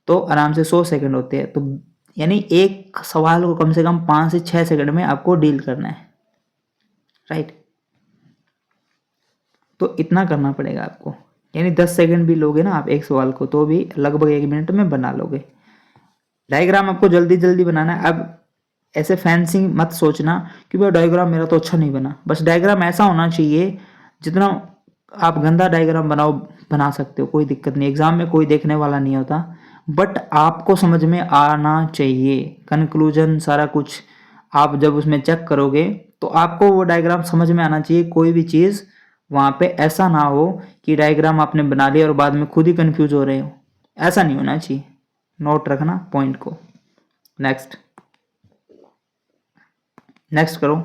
[SPEAKER 1] तो आराम से 100 सेकंड होते हैं। तो यानी एक सवाल को कम से कम 5 से 6 सेकंड में आपको डील करना है, राइट। तो इतना करना पड़ेगा आपको, यानी 10 सेकंड भी लोगे ना आप एक सवाल को तो भी लगभग 1 मिनट में बना लोगे। डायग्राम आपको जल्दी जल्दी बनाना है। अब ऐसे फैंसी मत सोचना कि भाई डायग्राम मेरा तो अच्छा नहीं बना। बस डायग्राम ऐसा होना चाहिए, जितना आप गंदा डायग्राम बना सकते हो, कोई दिक्कत नहीं, एग्जाम में कोई देखने वाला नहीं होता, बट आपको समझ में आना चाहिए। कंक्लूजन सारा कुछ आप जब उसमें चेक करोगे तो आपको वो डायग्राम समझ में आना चाहिए। कोई भी चीज़ वहाँ पे ऐसा ना हो कि डायग्राम आपने बना लिया और बाद में खुद ही कंफ्यूज हो रहे हो, ऐसा नहीं होना चाहिए। नोट रखना पॉइंट को। नेक्स्ट करो।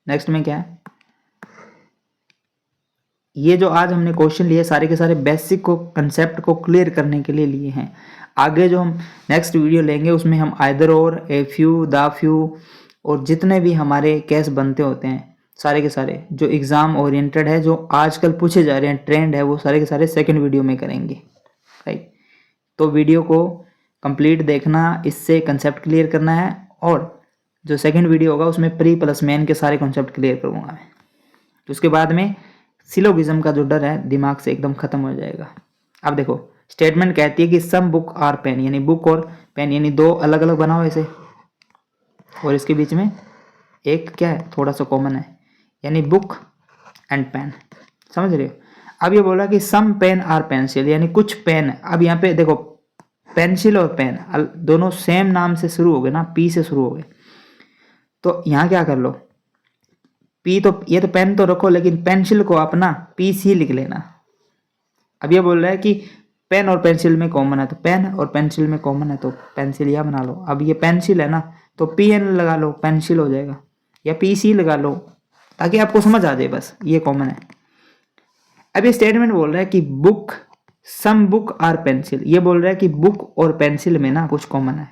[SPEAKER 1] नेक्स्ट में क्या है, ये जो आज हमने क्वेश्चन लिए सारे के सारे बेसिक को कंसेप्ट को क्लियर करने के लिए लिए हैं। आगे जो हम नेक्स्ट वीडियो लेंगे उसमें हम आइदर और, ए फ्यू, द फ्यू और जितने भी हमारे केस बनते होते हैं सारे के सारे जो एग्ज़ाम ओरिएंटेड है, जो आजकल पूछे जा रहे हैं, ट्रेंड है, वो सारे के सारे सेकंड वीडियो में करेंगे, राइट। तो वीडियो को कंप्लीट देखना, इससे कंसेप्ट क्लियर करना है, और जो सेकंड वीडियो होगा उसमें प्री प्लस मेन के सारे कॉन्सेप्ट क्लियर करूँगा मैं। तो उसके बाद में सिलोगिज्म का जो डर है दिमाग से एकदम खत्म हो जाएगा। अब देखो स्टेटमेंट कहती है कि सम बुक आर पेन, यानी बुक और पेन यानी दो अलग अलग बनाओ ऐसे, और इसके बीच में एक क्या है थोड़ा सा कॉमन है, यानी बुक एंड पेन, समझ रहे हो। अब ये बोला कि सम पेन आर पेंसिल, यानी कुछ पेन। अब यहाँ पे देखो पेंसिल और पेन दोनों सेम नाम से शुरू हो गए ना, पी से शुरू हो गए, तो यहाँ क्या कर लो, पी तो ये तो पेन तो रखो, लेकिन पेंसिल को अपना पी सी लिख लेना। अब ये बोल रहा है कि पेन और पेंसिल में कॉमन है, तो पेन और पेंसिल में कॉमन है तो पेंसिल यह बना लो। अब ये पेंसिल है ना तो पी एन लगा लो, पेंसिल हो जाएगा, या पी सी लगा लो ताकि आपको समझ आ जाए, बस ये कॉमन है। अब ये स्टेटमेंट बोल रहा है कि book, some book are pencil, ये बोल रहा है कि बुक और पेंसिल में ना कुछ कॉमन है,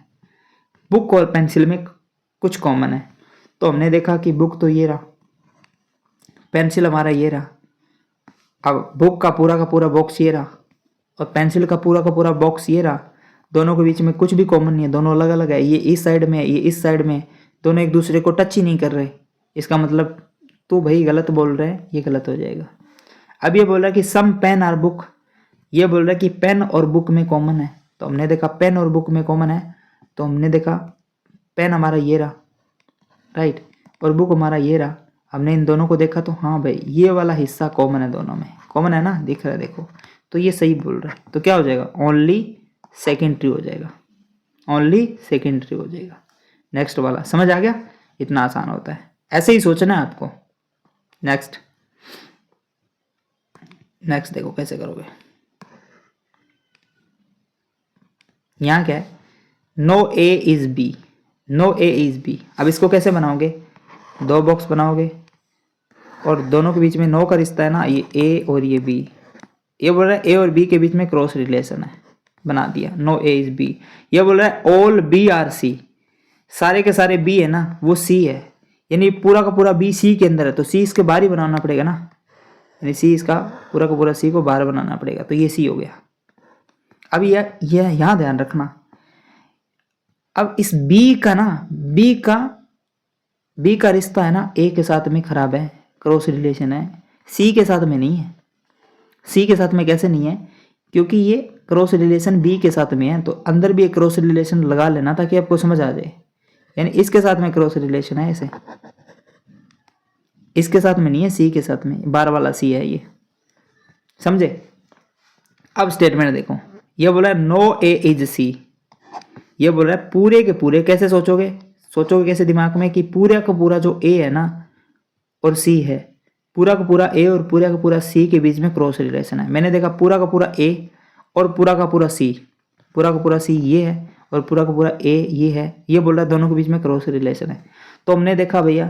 [SPEAKER 1] बुक और पेंसिल में कुछ कॉमन है। तो हमने देखा कि बुक तो ये रहा, पेंसिल हमारा ये रहा, अब बुक का पूरा बॉक्स ये रहा और पेंसिल का पूरा बॉक्स ये रहा। दोनों के बीच में कुछ भी कॉमन नहीं है, दोनों अलग अलग है, ये इस साइड में है, ये इस साइड में, दोनों एक दूसरे को टच ही नहीं कर रहे। इसका मतलब तू भाई गलत बोल रहे हैं, ये गलत हो जाएगा। अब ये बोल रहा है कि सम पेन आर बुक, ये बोल रहा है कि पेन और बुक में कॉमन है, तो हमने देखा पेन और बुक में कॉमन है, तो हमने देखा पेन हमारा ये रहा, राइट, और बुक हमारा ये रहा। हमने इन दोनों को देखा तो हाँ भाई ये वाला हिस्सा कॉमन है, दोनों में कॉमन है ना, दिख रहा है देखो, तो ये सही बोल रहा है। तो क्या हो जाएगा, ओनली सेकेंडरी हो जाएगा, ओनली सेकेंडरी हो जाएगा। नेक्स्ट वाला समझ आ गया, इतना आसान होता है, ऐसे ही सोचना है आपको। नेक्स्ट देखो कैसे करोगे। यहाँ क्या है, no A is B, no A is B. अब इसको कैसे बनाओगे, दो बॉक्स बनाओगे और दोनों के बीच में नो का रिश्ता है ना, ये ए और ये बी, ये बोल रहा है ए और बी के बीच में क्रॉस रिलेशन है, बना दिया, नो ए इज बी। ये बोल रहा है ऑल बी आर सी, सारे के सारे बी है ना वो सी है, यानी पूरा का पूरा बी सी के अंदर है, तो सी इसके बाहर ही बनाना पड़ेगा ना, यानी सी इसका पूरा का पूरा सी को बाहर बनाना पड़ेगा, तो ये सी हो गया। अब ये यहाँ ध्यान रखना, अब इस बी का ना, बी का रिश्ता है ना ए के साथ में खराब है, क्रॉस रिलेशन है, सी के साथ में नहीं है। सी के साथ में कैसे नहीं है, क्योंकि ये क्रॉस रिलेशन बी के साथ में है, तो अंदर भी एक क्रॉस रिलेशन लगा लेना ताकि आपको समझ आ जाए। यानी इसके साथ में क्रॉस रिलेशन है, ऐसे इसके साथ में नहीं है, सी के साथ में, बार वाला सी है ये, समझे। अब स्टेटमेंट देखो, ये बोला है नो ए इज सी, ये बोल रहा है पूरे के पूरे, कैसे सोचोगे कैसे दिमाग में कि पूरा का पूरा जो ए है ना और सी है, पूरा का पूरा ए और पूरा का पूरा सी के बीच में क्रॉस रिलेशन है। मैंने देखा पूरा का पूरा ए और पूरा का पूरा सी ये है और पूरा का पूरा ए ये है, ये बोल रहा है दोनों के बीच में क्रॉस रिलेशन है। तो हमने देखा भैया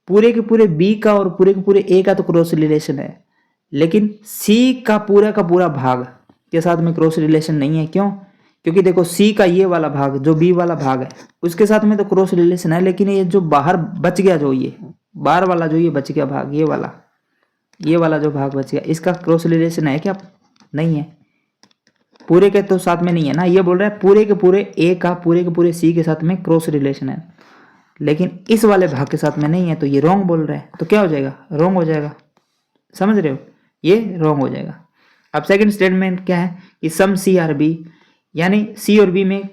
[SPEAKER 1] पूरे के पूरे बी का और पूरे के पूरे ए का तो क्रॉस रिलेशन है, लेकिन सी का पूरा भाग के साथ में क्रॉस रिलेशन नहीं है। क्यों? क्योंकि देखो सी का ये वाला भाग जो बी वाला भाग है उसके साथ में तो क्रॉस रिलेशन है, लेकिन ये जो बाहर बच गया, जो ये बाहर वाला जो ये बच गया भाग, ये वाला जो भाग बच गया, इसका क्रॉस रिलेशन है क्या? नहीं है। पूरे के तो साथ में नहीं है ना, ये बोल रहा है पूरे के पूरे ए का पूरे के पूरे सी के साथ में क्रॉस रिलेशन है, लेकिन इस वाले भाग के साथ में नहीं है, तो ये रॉन्ग बोल रहा है। तो क्या हो जाएगा? रॉन्ग हो जाएगा। समझ रहे हो? ये रॉन्ग हो जाएगा। अब सेकंड स्टेटमेंट क्या है कि सम सी आर बी, यानी सी और बी में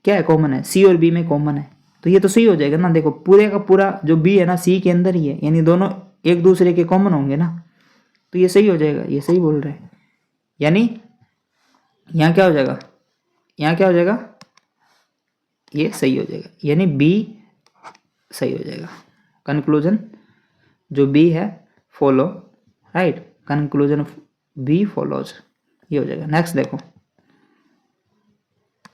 [SPEAKER 1] क्या है? कॉमन है। सी और बी में कॉमन है, तो ये तो सही हो जाएगा ना। देखो पूरे का पूरा जो बी है ना सी के अंदर ही है, यानी दोनों एक दूसरे के कॉमन होंगे ना, तो ये सही हो जाएगा। ये सही बोल रहे हैं, यानी यहाँ क्या हो जाएगा? यहाँ क्या हो जाएगा? ये सही हो जाएगा, यानी बी सही हो जाएगा। कंक्लूजन जो बी है follow, right, conclusion B follows, ये हो जाएगा। नेक्स्ट देखो,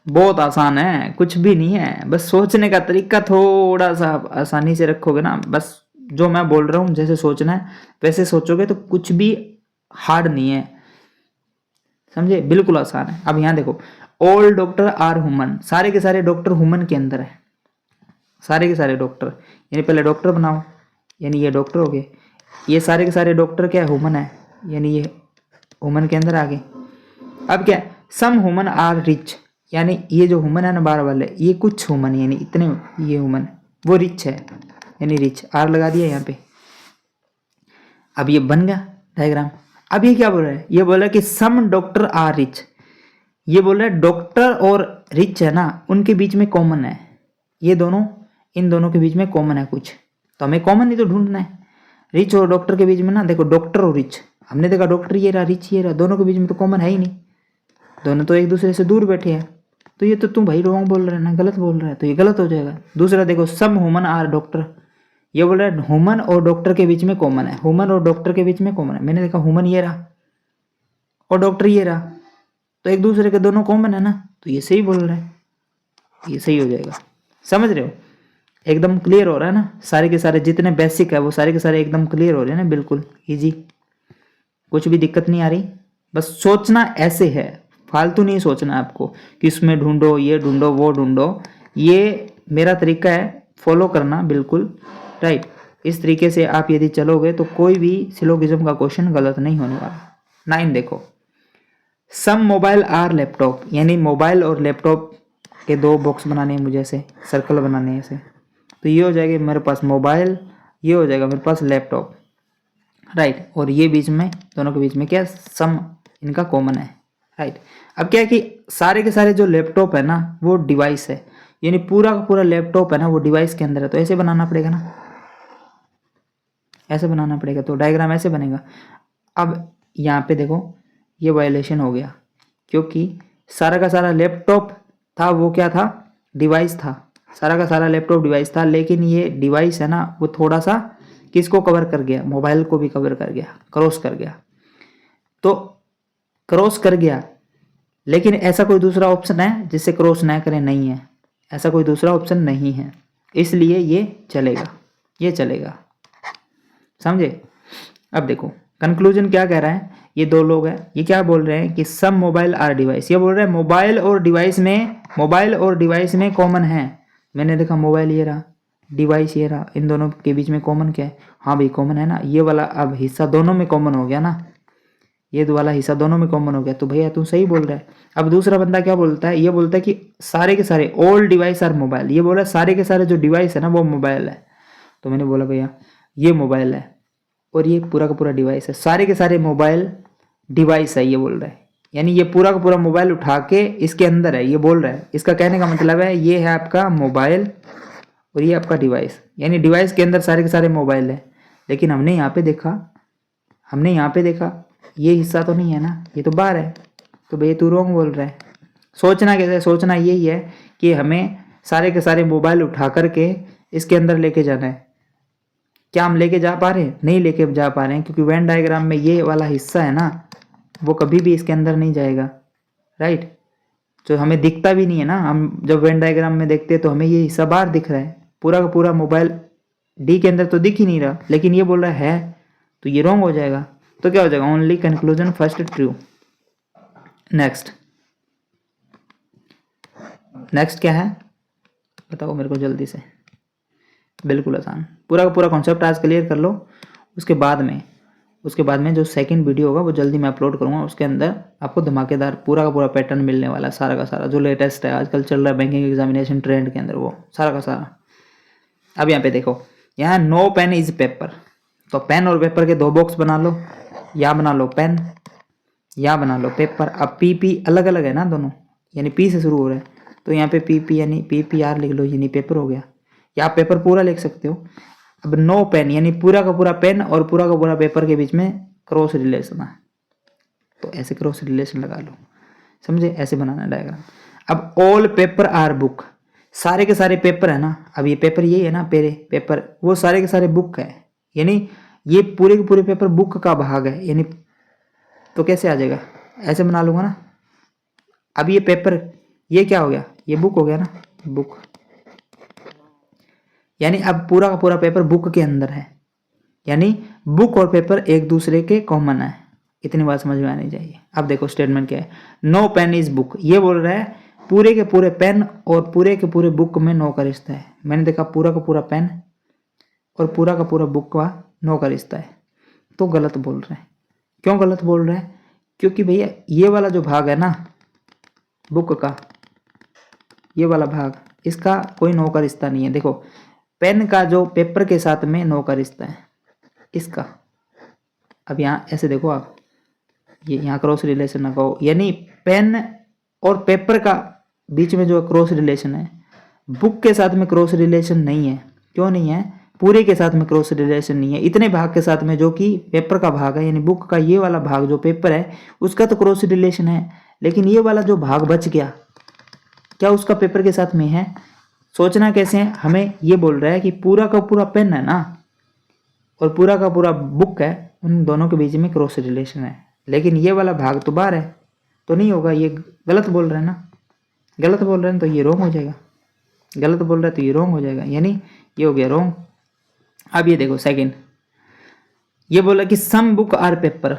[SPEAKER 1] बहुत आसान है, कुछ भी नहीं है, बस सोचने का तरीका थोड़ा सा आसानी से रखोगे ना, बस जो मैं बोल रहा हूँ जैसे सोचना है वैसे सोचोगे तो कुछ भी हार्ड नहीं है, समझे? बिल्कुल आसान है। अब यहाँ देखो, ऑल डॉक्टर आर ह्यूमन, सारे के सारे डॉक्टर ह्यूमन के अंदर है, सारे के सारे डॉक्टर, यानी पहले डॉक्टर बनाओ, यानी ये डॉक्टर हो गए, ये सारे के सारे डॉक्टर क्या ह्यूमन है, यानी ये ह्यूमन के अंदर आ गए। अब क्या, सम ह्यूमन आर रिच, यानी ये जो ह्यूमन है ना बाहर वाले, ये कुछ ह्यूमन यानी इतने, ये ह्यूमन वो रिच है, यानी रिच, आर लगा दिया यहाँ पे। अब ये बन गया डायग्राम। अब ये क्या बोल रहा है? ये बोल रहा है कि सम डॉक्टर आर रिच, ये बोल रहा है डॉक्टर और रिच है ना उनके बीच में कॉमन है, ये दोनों, इन दोनों के बीच में कॉमन है कुछ, तो हमें कॉमन ही तो ढूंढना है। रिच और डॉक्टर के बीच में ना, देखो डॉक्टर और रिच, हमने देखा डॉक्टर ये रहा, रिच ये रहा, दोनों के बीच में तो कॉमन है ही नहीं, दोनों तो एक दूसरे से दूर बैठे हैं, तो ये तो तुम भाई रॉन्ग बोल रहे हैं ना, गलत बोल रहा है, तो ये गलत हो जाएगा। दूसरा देखो, सम ह्यूमन आर डॉक्टर, ये बोल रहा है ह्यूमन और डॉक्टर के बीच में कॉमन है, ह्यूमन और डॉक्टर के बीच में कॉमन है, मैंने देखा ह्यूमन ये रहा और डॉक्टर ये रहा, तो एक दूसरे के दोनों कॉमन है ना, तो ये सही बोल रहा है, ये सही हो जाएगा। समझ रहे हो? एकदम क्लियर हो रहा है ना, सारे के सारे जितने बेसिक है वो सारे के सारे एकदम क्लियर हो रहे हैं ना, बिल्कुल इजी, कुछ भी दिक्कत नहीं आ रही। बस सोचना ऐसे है, फालतू नहीं सोचना आपको कि इसमें ढूंढो, ये ढूंढो, वो ढूंढो, ये मेरा तरीका है, फॉलो करना बिल्कुल, राइट। इस तरीके से आप यदि चलोगे तो कोई भी सिलोगिज्म का क्वेश्चन गलत नहीं होने वाला। 9 देखो, सम मोबाइल आर लैपटॉप, यानी मोबाइल और लैपटॉप के दो बॉक्स बनाने हैं मुझे, ऐसे सर्कल बनाने हैं ऐसे, तो ये हो जाएगा मेरे पास मोबाइल, ये हो जाएगा मेरे पास लैपटॉप, राइट, और ये बीच में दोनों के बीच में क्या, सम इनका कॉमन है, राइट। अब क्या है कि सारे के सारे जो लैपटॉप है ना वो डिवाइस है, यानी पूरा का पूरा लैपटॉप है ना वो डिवाइस के अंदर है, तो ऐसे बनाना पड़ेगा ना, ऐसे बनाना पड़ेगा, तो डायग्राम ऐसे बनेगा। अब यहाँ पे देखो ये वायलेशन हो गया, क्योंकि सारा का सारा लैपटॉप था वो क्या था, डिवाइस था, सारा का सारा लैपटॉप डिवाइस था, लेकिन ये डिवाइस है ना वो थोड़ा सा किसको कवर कर गया, मोबाइल को भी कवर कर गया, क्रॉस कर गया, तो क्रॉस कर गया, लेकिन ऐसा कोई दूसरा ऑप्शन है जिससे क्रॉस ना करें, नहीं है, ऐसा कोई दूसरा ऑप्शन नहीं है, इसलिए ये चलेगा, ये चलेगा, समझे? अब देखो कंक्लूजन क्या कह रहा है, ये दो लोग हैं, ये क्या बोल रहे हैं कि सब मोबाइल आर डिवाइस, ये बोल रहे हैं मोबाइल और डिवाइस में कॉमन है, मैंने देखा मोबाइल ये रहा, डिवाइस ये रहा, इन दोनों के बीच में कॉमन क्या है, हाँ भाई कॉमन है ना, ये वाला अब हिस्सा दोनों में कॉमन हो गया ना, ये वाला हिस्सा दोनों में कॉमन हो गया, तो भैया तू सही बोल रहा है। अब दूसरा बंदा क्या बोलता है, ये बोलता है कि सारे के सारे ऑल डिवाइस आर मोबाइल, ये बोल रहा है सारे के सारे जो डिवाइस है ना वो मोबाइल है, तो मैंने बोला भैया ये मोबाइल है और ये पूरा का पूरा डिवाइस है, सारे के सारे मोबाइल डिवाइस है, ये बोल रहा है, यानी ये पूरा का पूरा मोबाइल उठा के इसके अंदर है, ये बोल रहा है, इसका कहने का मतलब है ये है आपका मोबाइल और ये आपका डिवाइस, यानी डिवाइस के अंदर सारे के सारे मोबाइल है, लेकिन हमने यहाँ पे देखा ये हिस्सा तो नहीं है ना, ये तो बाहर है, तो भैया तू रॉन्ग बोल रहा है। सोचना कैसे, सोचना यही है कि हमें सारे के सारे मोबाइल उठा करके इसके अंदर लेके जाना है, क्या हम लेके जा पा रहे हैं? नहीं लेके जा पा रहे हैं, क्योंकि वेन डायग्राम में ये वाला हिस्सा है ना वो कभी भी इसके अंदर नहीं जाएगा, राइट, जो हमें दिखता भी नहीं है ना, हम जब वेन डायग्राम में देखते हैं तो हमें ये हिस्सा बाहर दिख रहा है, पूरा का पूरा मोबाइल डी के अंदर तो दिख ही नहीं रहा, लेकिन ये बोल रहा है, तो ये रॉन्ग हो जाएगा, तो क्या हो जाएगा, only conclusion first true, next क्या है बताओ मेरे को जल्दी से। बिल्कुल आसान, पूरा का पूरा कॉन्सेप्ट आज क्लियर कर लो। उसके बाद में जो सेकंड वीडियो होगा वो जल्दी मैं अपलोड करूँगा, उसके अंदर आपको धमाकेदार पूरा का पूरा पैटर्न मिलने वाला है, सारा का सारा जो लेटेस्ट है आजकल चल रहा है बैंकिंग एग्जामिनेशन ट्रेंड के अंदर, वो सारा का सारा। अब यहाँ पे देखो, यहाँ नो पेन इज पेपर, तो पेन और पेपर के दो बॉक्स बना लो, या बना लो पेन या बना लो पेपर। अब पी पी अलग अलग है ना दोनों, यानी पी से शुरू हो रहा है, तो यहाँ पे पी पी यानी PPR लिख लो, यानी पेपर हो गया, या आप पेपर पूरा लिख सकते हो। अब नो पेन यानी पूरा का पूरा पेन और पूरा का पूरा पेपर के बीच में क्रॉस रिलेशन है, तो ऐसे क्रॉस रिलेशन लगा लो, समझे, ऐसे बनाना डायग्राम। अब ऑल पेपर आर बुक, सारे के सारे पेपर है ना, अब ये पेपर यही है ना, पेपर वो सारे के सारे बुक है, यानी ये पूरे के पूरे पेपर बुक का भाग है, यानी तो कैसे आ जाएगा, ऐसे बना लूंगा ना। अब ये पेपर ये क्या हो गया, ये बुक हो गया ना, बुक, यानी अब पूरा का पूरा पेपर बुक के अंदर है, यानी बुक और पेपर एक दूसरे के कॉमन है। इतनी बात समझ में आनी चाहिए। अब देखो स्टेटमेंट क्या है, नो पेन इज बुक, ये बोल रहा है पूरे के पूरे पेन और पूरे के पूरे बुक में नो का रिश्ता है। मैंने देखा पूरा का पूरा पेन और पूरा का पूरा बुक का नो का रिश्ता है, तो गलत बोल रहे हैं। क्यों गलत बोल रहे हैं, क्योंकि भैया ये वाला जो भाग है ना बुक का, ये वाला भाग, इसका कोई नो का रिश्ता नहीं है। देखो पेन का जो पेपर के साथ में नो का रिश्ता है इसका। अब यहाँ ऐसे देखो आप, ये यहाँ क्रॉस रिलेशन ना कहो, यानी पेन और पेपर का बीच में जो क्रॉस रिलेशन है, बुक के साथ में क्रॉस रिलेशन नहीं है। क्यों नहीं है, पूरे के साथ में क्रॉस रिलेशन नहीं है, इतने भाग के साथ में जो कि पेपर का भाग है, यानी बुक का ये वाला भाग जो पेपर है उसका तो क्रॉस रिलेशन है, लेकिन ये वाला जो भाग बच गया क्या उसका पेपर के साथ में है। सोचना कैसे है, हमें ये बोल रहा है कि पूरा का पूरा पेन है ना और पूरा का पूरा बुक है, उन दोनों के बीच में क्रॉस रिलेशन है, लेकिन ये वाला भाग तो बाहर है, तो नहीं होगा, ये गलत बोल रहे हैं ना, गलत बोल रहे हैं तो ये रॉन्ग हो जाएगा, गलत बोल रहा है तो ये रॉन्ग हो जाएगा, यानी ये हो गया रॉन्ग। अब ये देखो सेकंड, ये बोला कि सम बुक आर पेपर,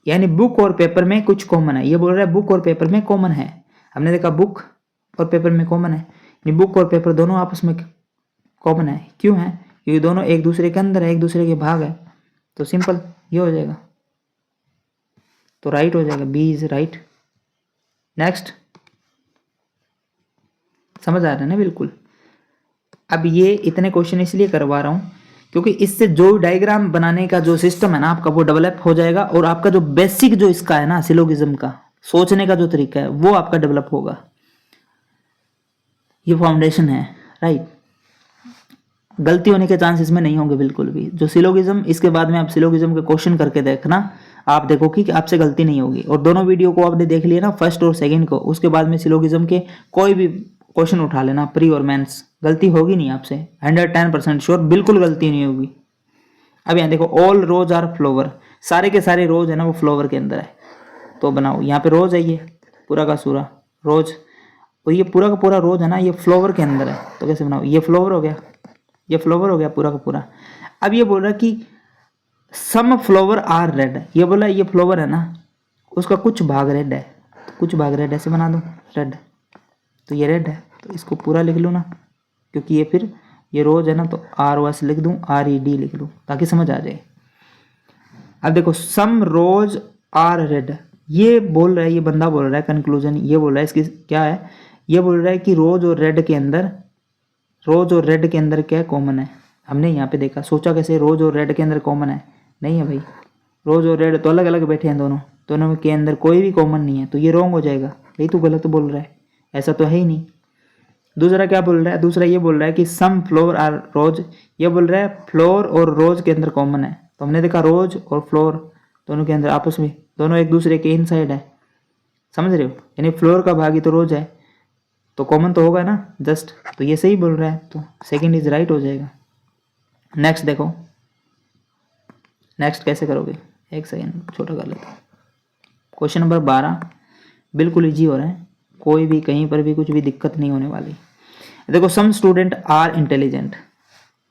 [SPEAKER 1] यानी बुक और पेपर में कुछ कॉमन है, ये बोल रहा है बुक और पेपर में कॉमन है। हमने देखा बुक और पेपर में कॉमन है, यानी बुक और पेपर दोनों आपस में कॉमन है। क्यों है, क्योंकि दोनों एक दूसरे के अंदर है, एक दूसरे के भाग है, तो सिंपल ये हो जाएगा, तो राइट हो जाएगा, बी इज राइट। नेक्स्ट, समझ आ रहा है ना बिल्कुल। अब ये इतने क्वेश्चन इसलिए करवा रहा हूँ क्योंकि इससे जो डायग्राम बनाने का जो सिस्टम है ना आपका वो डेवलप हो जाएगा, और आपका जो बेसिक जो इसका है ना सिलोगिज्म का सोचने का जो तरीका है वो आपका डेवलप होगा। ये फाउंडेशन है, राइट। गलती होने के चांस इसमें नहीं होंगे बिल्कुल भी। जो सिलोगिज्म, इसके बाद में आप सिलोगिज्म के क्वेश्चन करके देखना, आप देखो कि आपसे गलती नहीं होगी। और दोनों वीडियो को आपने देख लिया ना, फर्स्ट और सेकंड को, उसके बाद में सिलोगिज्म के कोई भी क्वेश्चन उठा लेना, प्री और मेंस, गलती होगी नहीं आपसे, 110% श्योर, बिल्कुल गलती नहीं होगी। अब यहाँ देखो, ऑल रोज आर फ्लावर, सारे के सारे रोज है ना वो फ्लावर के अंदर है, तो बनाओ। यहाँ पे रोज है, ये पूरा का पूरा रोज, और ये पूरा का पूरा रोज है ना ये फ्लावर के अंदर है, तो कैसे बनाओ, ये फ्लावर हो गया, ये फ्लावर हो गया पूरा का पूरा। अब ये बोल रहा है कि सम फ्लावर आर रेड, ये बोला ये फ्लावर है ना उसका कुछ भाग रेड है, तो कुछ भाग रेड ऐसे बना दूं, रेड, तो ये रेड है, तो इसको पूरा लिख लूँ ना, क्योंकि ये फिर ये रोज है ना, तो ROS लिख दूं, RED लिख लूँ ताकि समझ आ जाए। अब देखो, सम रोज आर रेड, ये बोल रहा है, ये बंदा बोल रहा है, कंक्लूजन ये बोल रहा है, इसकी क्या है, ये बोल रहा है कि रोज और रेड के अंदर, रोज और रेड के अंदर क्या कॉमन है। हमने यहाँ पे देखा, सोचा कैसे रोज और रेड के अंदर कॉमन है, नहीं है भाई, रोज और रेड तो अलग अलग बैठे हैं, दोनों के अंदर कोई भी कॉमन नहीं है, तो ये रॉन्ग हो जाएगा, यही तो गलत बोल रहा है, ऐसा तो है ही नहीं। दूसरा क्या बोल रहा है, दूसरा ये बोल रहा है कि सम फ्लोर आर रोज, ये बोल रहा है फ्लोर और रोज के अंदर कॉमन है, तो हमने देखा रोज और फ्लोर दोनों के अंदर आपस में दोनों एक दूसरे के इनसाइड है, समझ रहे हो, यानी फ्लोर का भाग ही तो रोज है, तो कॉमन तो होगा ना जस्ट, तो ये सही बोल रहा है, तो सेकंड इज राइट हो जाएगा। नेक्स्ट देखो, नेक्स्ट कैसे करोगे, एक सेकंड छोटा कर लेता हूँ। क्वेश्चन नंबर 12 बिल्कुल इजी हो रहा है, कोई भी कहीं पर भी कुछ भी दिक्कत नहीं होने वाली। देखो, सम स्टूडेंट आर इंटेलिजेंट,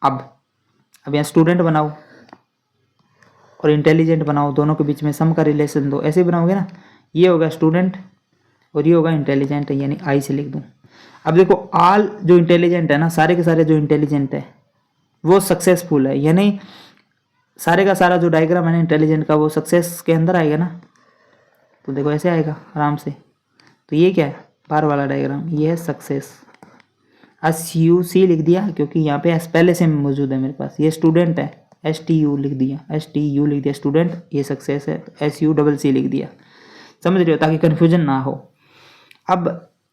[SPEAKER 1] अब यहाँ स्टूडेंट बनाओ और इंटेलिजेंट बनाओ, दोनों के बीच में सम का रिलेशन दो, ऐसे बनाओगे ना, ये होगा स्टूडेंट और ये होगा इंटेलिजेंट, यानी आई से लिख दूं। अब देखो ऑल जो इंटेलिजेंट है ना, सारे के सारे जो इंटेलिजेंट है वो सक्सेसफुल है, यानी सारे का सारा जो डायग्राम है ना इंटेलिजेंट का वो सक्सेस के अंदर आएगा ना। तो देखो ऐसे आएगा आराम से। तो ये क्या है, बार वाला डायग्राम, ये है सक्सेस। SUC लिख दिया क्योंकि यहाँ पे एस पहले से मौजूद है मेरे पास। ये स्टूडेंट है, STU लिख दिया, STU लिख दिया स्टूडेंट। ये सक्सेस है तो SUCC लिख दिया। समझ रहे हो, ताकि कन्फ्यूजन ना हो। अब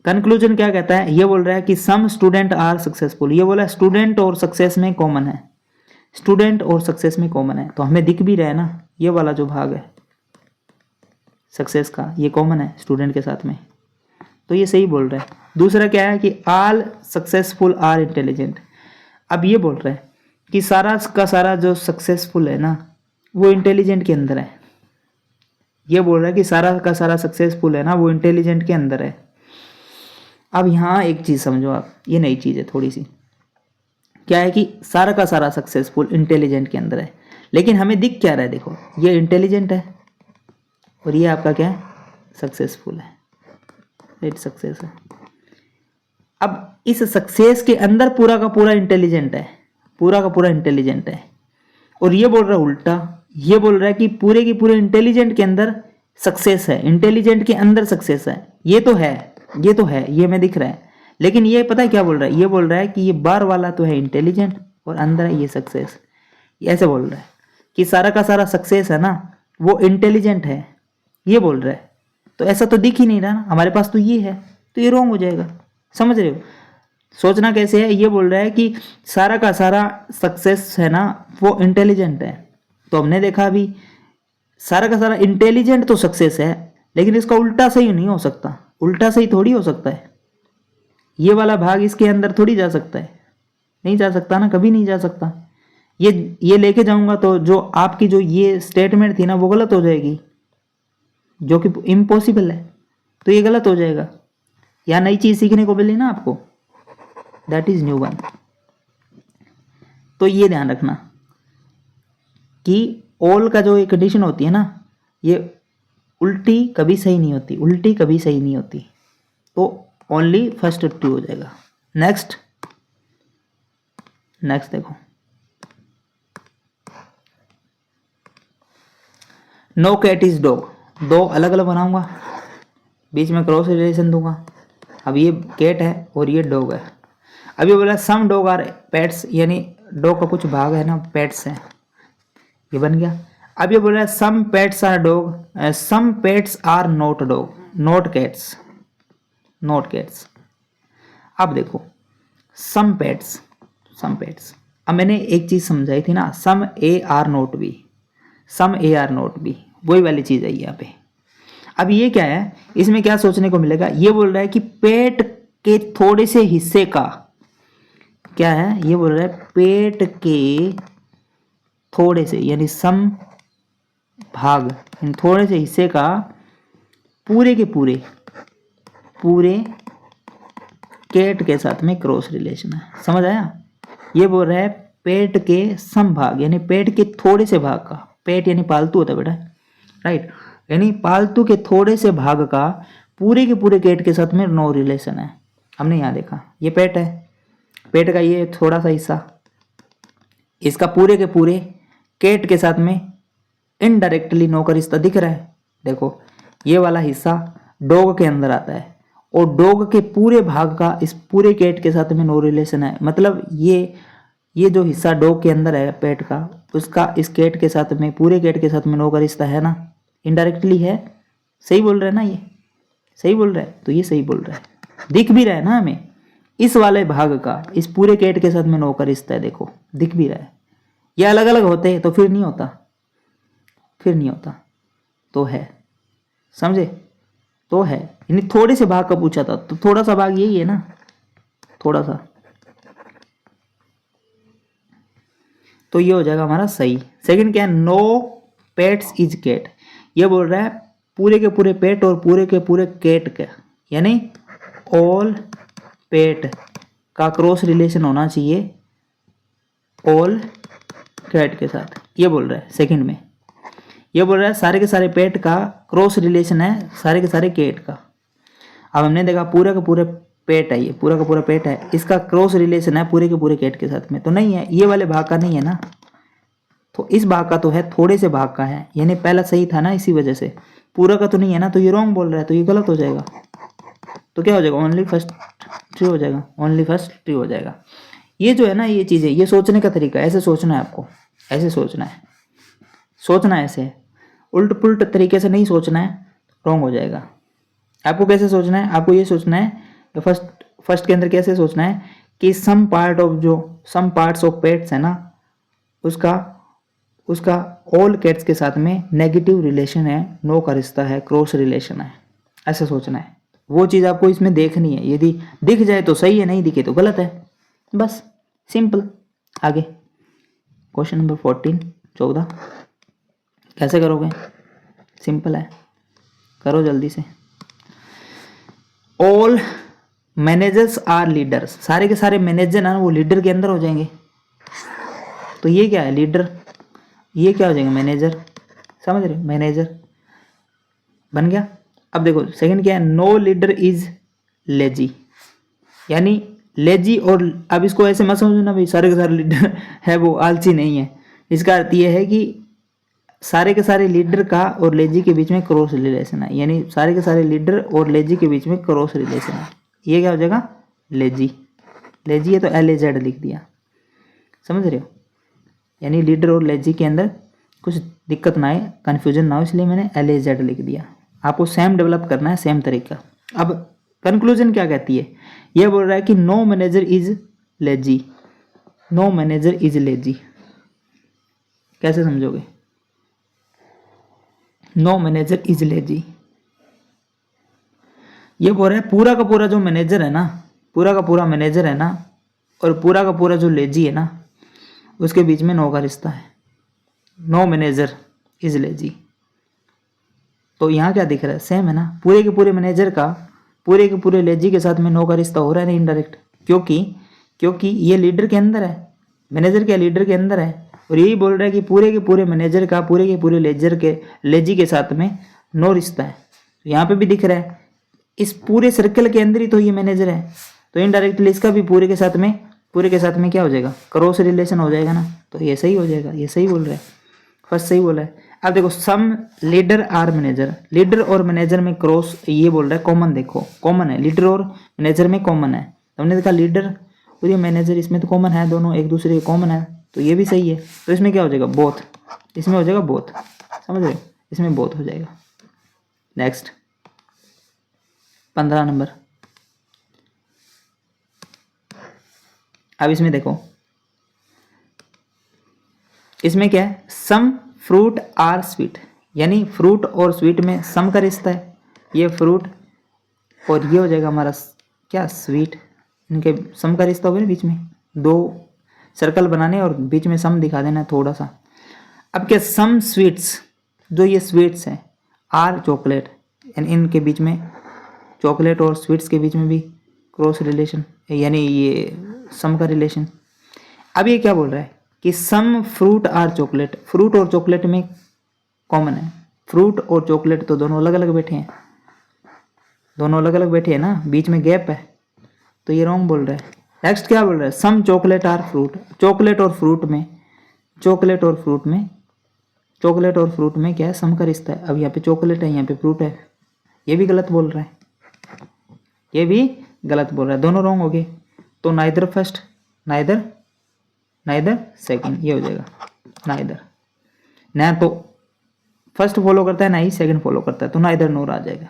[SPEAKER 1] कंक्लूजन क्या कहता है, ये बोल रहा है कि सम स्टूडेंट आर सक्सेसफुल। ये बोला स्टूडेंट और सक्सेस में कॉमन है, स्टूडेंट और सक्सेस में कॉमन है। तो हमें दिख भी रहा है ना, ये वाला जो भाग है सक्सेस का ये कॉमन है स्टूडेंट के साथ में, तो ये सही बोल रहा है। दूसरा क्या है कि ऑल सक्सेसफुल आर इंटेलिजेंट। अब ये बोल रहा है कि सारा का सारा जो सक्सेसफुल है ना वो इंटेलिजेंट के अंदर है। ये बोल रहा है कि सारा का सारा सक्सेसफुल है ना वो इंटेलिजेंट के अंदर है। अब यहाँ एक चीज़ समझो आप, ये नई चीज़ है थोड़ी सी। क्या है कि सारा का सारा सक्सेसफुल इंटेलिजेंट के अंदर है, लेकिन हमें दिख क्या रहा है, देखो ये इंटेलिजेंट है और ये आपका क्या है, सक्सेसफुल है, रेट सक्सेस है। अब इस सक्सेस के अंदर पूरा का पूरा इंटेलिजेंट है, पूरा का पूरा इंटेलिजेंट है। और ये बोल रहा है उल्टा, ये बोल रहा है कि पूरे के पूरे इंटेलिजेंट के अंदर सक्सेस है, इंटेलिजेंट के अंदर सक्सेस है। ये तो है, ये तो है, ये हमें दिख रहा है। लेकिन ये पता है क्या बोल रहा है, ये बोल रहा है कि ये बार वाला तो है इंटेलिजेंट और अंदर है ये सक्सेस। ऐसे बोल रहा है कि सारा का सारा सक्सेस है ना वो इंटेलिजेंट है, ये बोल रहा है। तो ऐसा तो दिख ही नहीं रहा ना, हमारे पास तो ये है, तो ये रॉन्ग हो जाएगा। समझ रहे हो, सोचना कैसे है। ये बोल रहा है कि सारा का सारा सक्सेस है ना वो इंटेलिजेंट है। तो हमने देखा अभी सारा का सारा इंटेलिजेंट तो सक्सेस है, लेकिन इसका उल्टा सही नहीं हो सकता, उल्टा सही थोड़ी हो सकता है। ये वाला भाग इसके अंदर थोड़ी जा सकता है, नहीं जा सकता ना, कभी नहीं जा सकता। ये लेके जाऊंगा तो जो आपकी जो ये स्टेटमेंट थी ना वो गलत हो जाएगी, जो कि इम्पॉसिबल है, तो ये गलत हो जाएगा। या नई चीज सीखने को मिली ना आपको, दैट इज न्यू वन। तो ये ध्यान रखना कि ऑल का जो एक कंडीशन होती है ना ये उल्टी कभी सही नहीं होती, उल्टी कभी सही नहीं होती। तो ओनली फर्स्ट ट्रू हो जाएगा। नेक्स्ट देखो, नो कैट इज डॉग। दो अलग अलग बनाऊंगा, बीच में क्रॉस रिलेशन दूंगा। अब ये कैट है और ये डॉग है। अब ये बोला सम डॉग आर पेट्स, यानी डॉग का कुछ भाग है ना पेट्स है, ये बन गया। अब ये बोल रहा है some pets are dog, some pets are not dog, not cats, not cats. अब देखो सम पेट्स, सम पेट्स, अब मैंने एक चीज समझाई थी ना, some A are not B, some A are not B, वही वाली चीज है यहाँ पे। अब ये क्या है, इसमें क्या सोचने को मिलेगा, ये बोल रहा है कि पेट के थोड़े से हिस्से का क्या है, ये बोल रहा है पेट के थोड़े से, यानी सम भाग, थोड़े से हिस्से का पूरे के पूरे कैट के साथ में क्रॉस रिलेशन है। समझ आया? ये बोल रहा है पेट के सम भाग, यानी पेट के थोड़े से भाग का, पेट यानी पालतू होता है बेटा, राइट, यानी पालतू के थोड़े से भाग का पूरे के पूरे कैट के साथ में नो रिलेशन है। हमने यहाँ देखा ये पेट है, पेट का ये थोड़ा सा हिस्सा, इसका पूरे के पूरे कैट के साथ में इनडायरेक्टली नो का रिश्ता दिख रहा है। देखो ये वाला हिस्सा डॉग के अंदर आता है और डॉग के पूरे भाग का इस पूरे कैट के साथ में नो रिलेशन है। मतलब ये जो हिस्सा डॉग के अंदर है पेट का, उसका इस कैट के साथ में, पूरे कैट के साथ में नो का रिश्ता है ना, इनडायरेक्टली है। सही बोल रहा है ना, ये सही बोल रहा है, तो ये सही बोल रहा है, दिख भी रहा है ना हमें, इस वाले भाग का इस पूरे कैट के साथ में नो का रिश्ता है, देखो दिख भी रहा है। ये अलग अलग होते हैं तो फिर नहीं होता, फिर नहीं होता, तो है, समझे, तो है। यानी थोड़े से भाग का पूछा था, तो थोड़ा सा भाग यही है ना, थोड़ा सा, तो ये हो जाएगा हमारा सही। सेकंड क्या है, नो पेट्स इज कैट। ये बोल रहा है पूरे के पूरे पेट और पूरे के पूरे कैट का, यानी ऑल पेट का क्रॉस रिलेशन होना चाहिए ऑल कैट के साथ, ये बोल रहा है सेकंड में। ये बोल रहा है सारे के सारे पेट का क्रॉस रिलेशन है सारे के सारे केट का। अब हमने देखा पूरा का पूरा पेट है, ये पूरा का पूरा पेट है, इसका क्रॉस रिलेशन है पूरे के पूरे केट के साथ में, तो नहीं है, ये वाले भाग का नहीं है ना, तो इस भाग का तो है, थोड़े से भाग का है, यानी पहला सही था ना, इसी वजह से पूरा का तो नहीं है ना, तो ये रॉन्ग बोल रहा है, तो ये गलत हो जाएगा। तो क्या हो जाएगा, ओनली फर्स्ट ट्री हो जाएगा, ओनली फर्स्ट ट्री हो जाएगा। ये जो है ना ये चीज़ें, ये सोचने का तरीका, ऐसे सोचना है आपको, ऐसे सोचना है, सोचना ऐसे है, उल्ट पुल्ट तरीके से नहीं सोचना है, रॉन्ग हो जाएगा। आपको कैसे सोचना है, आपको ये सोचना है फर्स्ट के अंदर कैसे सोचना है कि सम पार्ट्स ऑफ पेट्स है ना, उसका ऑल कैट्स के साथ में नेगेटिव रिलेशन है, नो का रिश्ता है, क्रॉस रिलेशन है, ऐसे सोचना है। वो चीज़ आपको इसमें देखनी है, यदि दिख जाए तो सही है, नहीं दिखे तो गलत है, बस सिंपल। आगे क्वेश्चन नंबर 14 कैसे करोगे, सिंपल है, करो जल्दी से। ऑल मैनेजर्स आर लीडर्स, सारे के सारे मैनेजर ना वो लीडर के अंदर हो जाएंगे, तो ये क्या है लीडर, ये क्या हो जाएगा मैनेजर, समझ रहे, मैनेजर बन गया। अब देखो सेकंड क्या है, नो लीडर इज लेजी, यानी लेजी, और अब इसको ऐसे मत समझना भाई सारे के सारे लीडर है वो आलसी नहीं है, इसका अर्थ ये है कि सारे के सारे लीडर का और लेजी के बीच में क्रॉस रिलेशन है, यानी सारे के सारे लीडर और लेजी के बीच में क्रॉस रिलेशन है, ये क्या हो जाएगा लेजी, लेजी है तो LAZ लिख दिया, समझ रहे हो, यानी लीडर और लेजी के अंदर कुछ दिक्कत ना आए, कन्फ्यूजन ना हो, इसलिए मैंने LAZ लिख दिया। आपको सेम डेवलप करना है, सेम तरीका। अब कंक्लूजन क्या कहती है, यह बोल रहा है कि no manager is lazy, no manager is lazy, कैसे समझोगे, नो मैनेजर इज लेजी, ये बोल रहा है पूरा का पूरा जो मैनेजर है ना, पूरा का पूरा मैनेजर है ना, और पूरा का पूरा जो लेजी है ना, उसके बीच में नो का रिश्ता है, नो मैनेजर इज लेजी। तो यहाँ क्या दिख रहा है, सेम है ना, पूरे के पूरे मैनेजर का पूरे के पूरे लेजी के साथ में नो का रिश्ता हो रहा है ना इनडायरेक्ट, क्योंकि ये लीडर के अंदर है, मैनेजर के लीडर के अंदर है, और यही बोल रहा है कि पूरे के पूरे मैनेजर का पूरे के पूरे लेजी के साथ में नो रिश्ता है। तो यहाँ पे भी दिख रहा है इस पूरे सर्कल के अंदर ही तो ये मैनेजर है, तो इनडायरेक्टली इसका भी पूरे के साथ में क्या हो जाएगा, क्रॉस रिलेशन हो जाएगा ना, तो ये सही हो जाएगा, ये सही बोल रहा है, फर्स्ट सही बोला है। अब देखो सम लीडर आर मैनेजर, लीडर और मैनेजर में क्रॉस, ये बोल रहा है कॉमन, देखो कॉमन है, लीडर और मैनेजर में कॉमन है, हमने देखा लीडर और ये मैनेजर इसमें तो कॉमन है, दोनों एक दूसरे के कॉमन है, तो ये भी सही है, तो इसमें क्या हो जाएगा बोथ, इसमें हो जाएगा बोथ, समझ रहे हो, इसमें बोथ हो जाएगा। नेक्स्ट 15 नंबर, अब इसमें देखो, इसमें क्या है, सम फ्रूट आर स्वीट, यानी फ्रूट और स्वीट में सम का रिश्ता है, ये फ्रूट और ये हो जाएगा हमारा क्या स्वीट, इनके सम का रिश्ता होगा ना, बीच में दो सर्कल बनाने और बीच में सम दिखा देना थोड़ा सा। अब क्या सम स्वीट्स, जो ये स्वीट्स हैं आर चॉकलेट, यानी इनके बीच में चॉकलेट और स्वीट्स के बीच में भी क्रॉस रिलेशन, यानी ये सम का रिलेशन। अब ये क्या बोल रहा है कि some fruit are chocolate, fruit और चॉकलेट में कॉमन है, फ्रूट और चॉकलेट तो दोनों अलग अलग बैठे हैं, दोनों अलग अलग बैठे हैं ना, बीच में गैप है, तो ये रॉन्ग बोल रहा है। नेक्स्ट क्या बोल रहा है, some chocolate are fruit, chocolate और फ्रूट में क्या है, सम का रिश्ता है। अब यहाँ पे चॉकलेट है, यहाँ पे फ्रूट है, ये भी गलत बोल रहा है, ये भी गलत बोल रहा है, दोनों रॉन्ग हो गए। तो नाइदर फर्स्ट नाइदर सेकंड, ये हो जाएगा नाइदर, ना तो फर्स्ट फॉलो करता है ना ही सेकंड फॉलो करता है, तो नाइदर नोर आ जाएगा।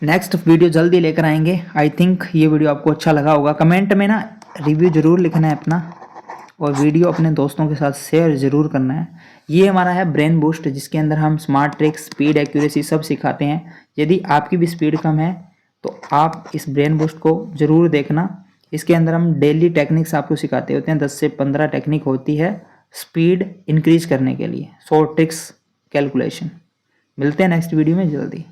[SPEAKER 1] नेक्स्ट वीडियो जल्दी लेकर आएंगे। आई थिंक ये वीडियो आपको अच्छा लगा होगा। कमेंट में ना रिव्यू जरूर लिखना है अपना, और वीडियो अपने दोस्तों के साथ शेयर ज़रूर करना है। ये हमारा है ब्रेन बूस्ट, जिसके अंदर हम स्मार्ट ट्रिक्स, स्पीड, एक्यूरेसी सब सिखाते हैं। यदि आपकी भी स्पीड कम है तो आप इस ब्रेन बूस्ट को ज़रूर देखना। इसके अंदर हम डेली टेक्निक्स आपको सिखाते होते हैं, 10 से 15 टेक्निक होती है स्पीड इंक्रीज करने के लिए, शॉर्ट ट्रिक्स, कैलकुलेशन। मिलते हैं नेक्स्ट वीडियो में जल्दी।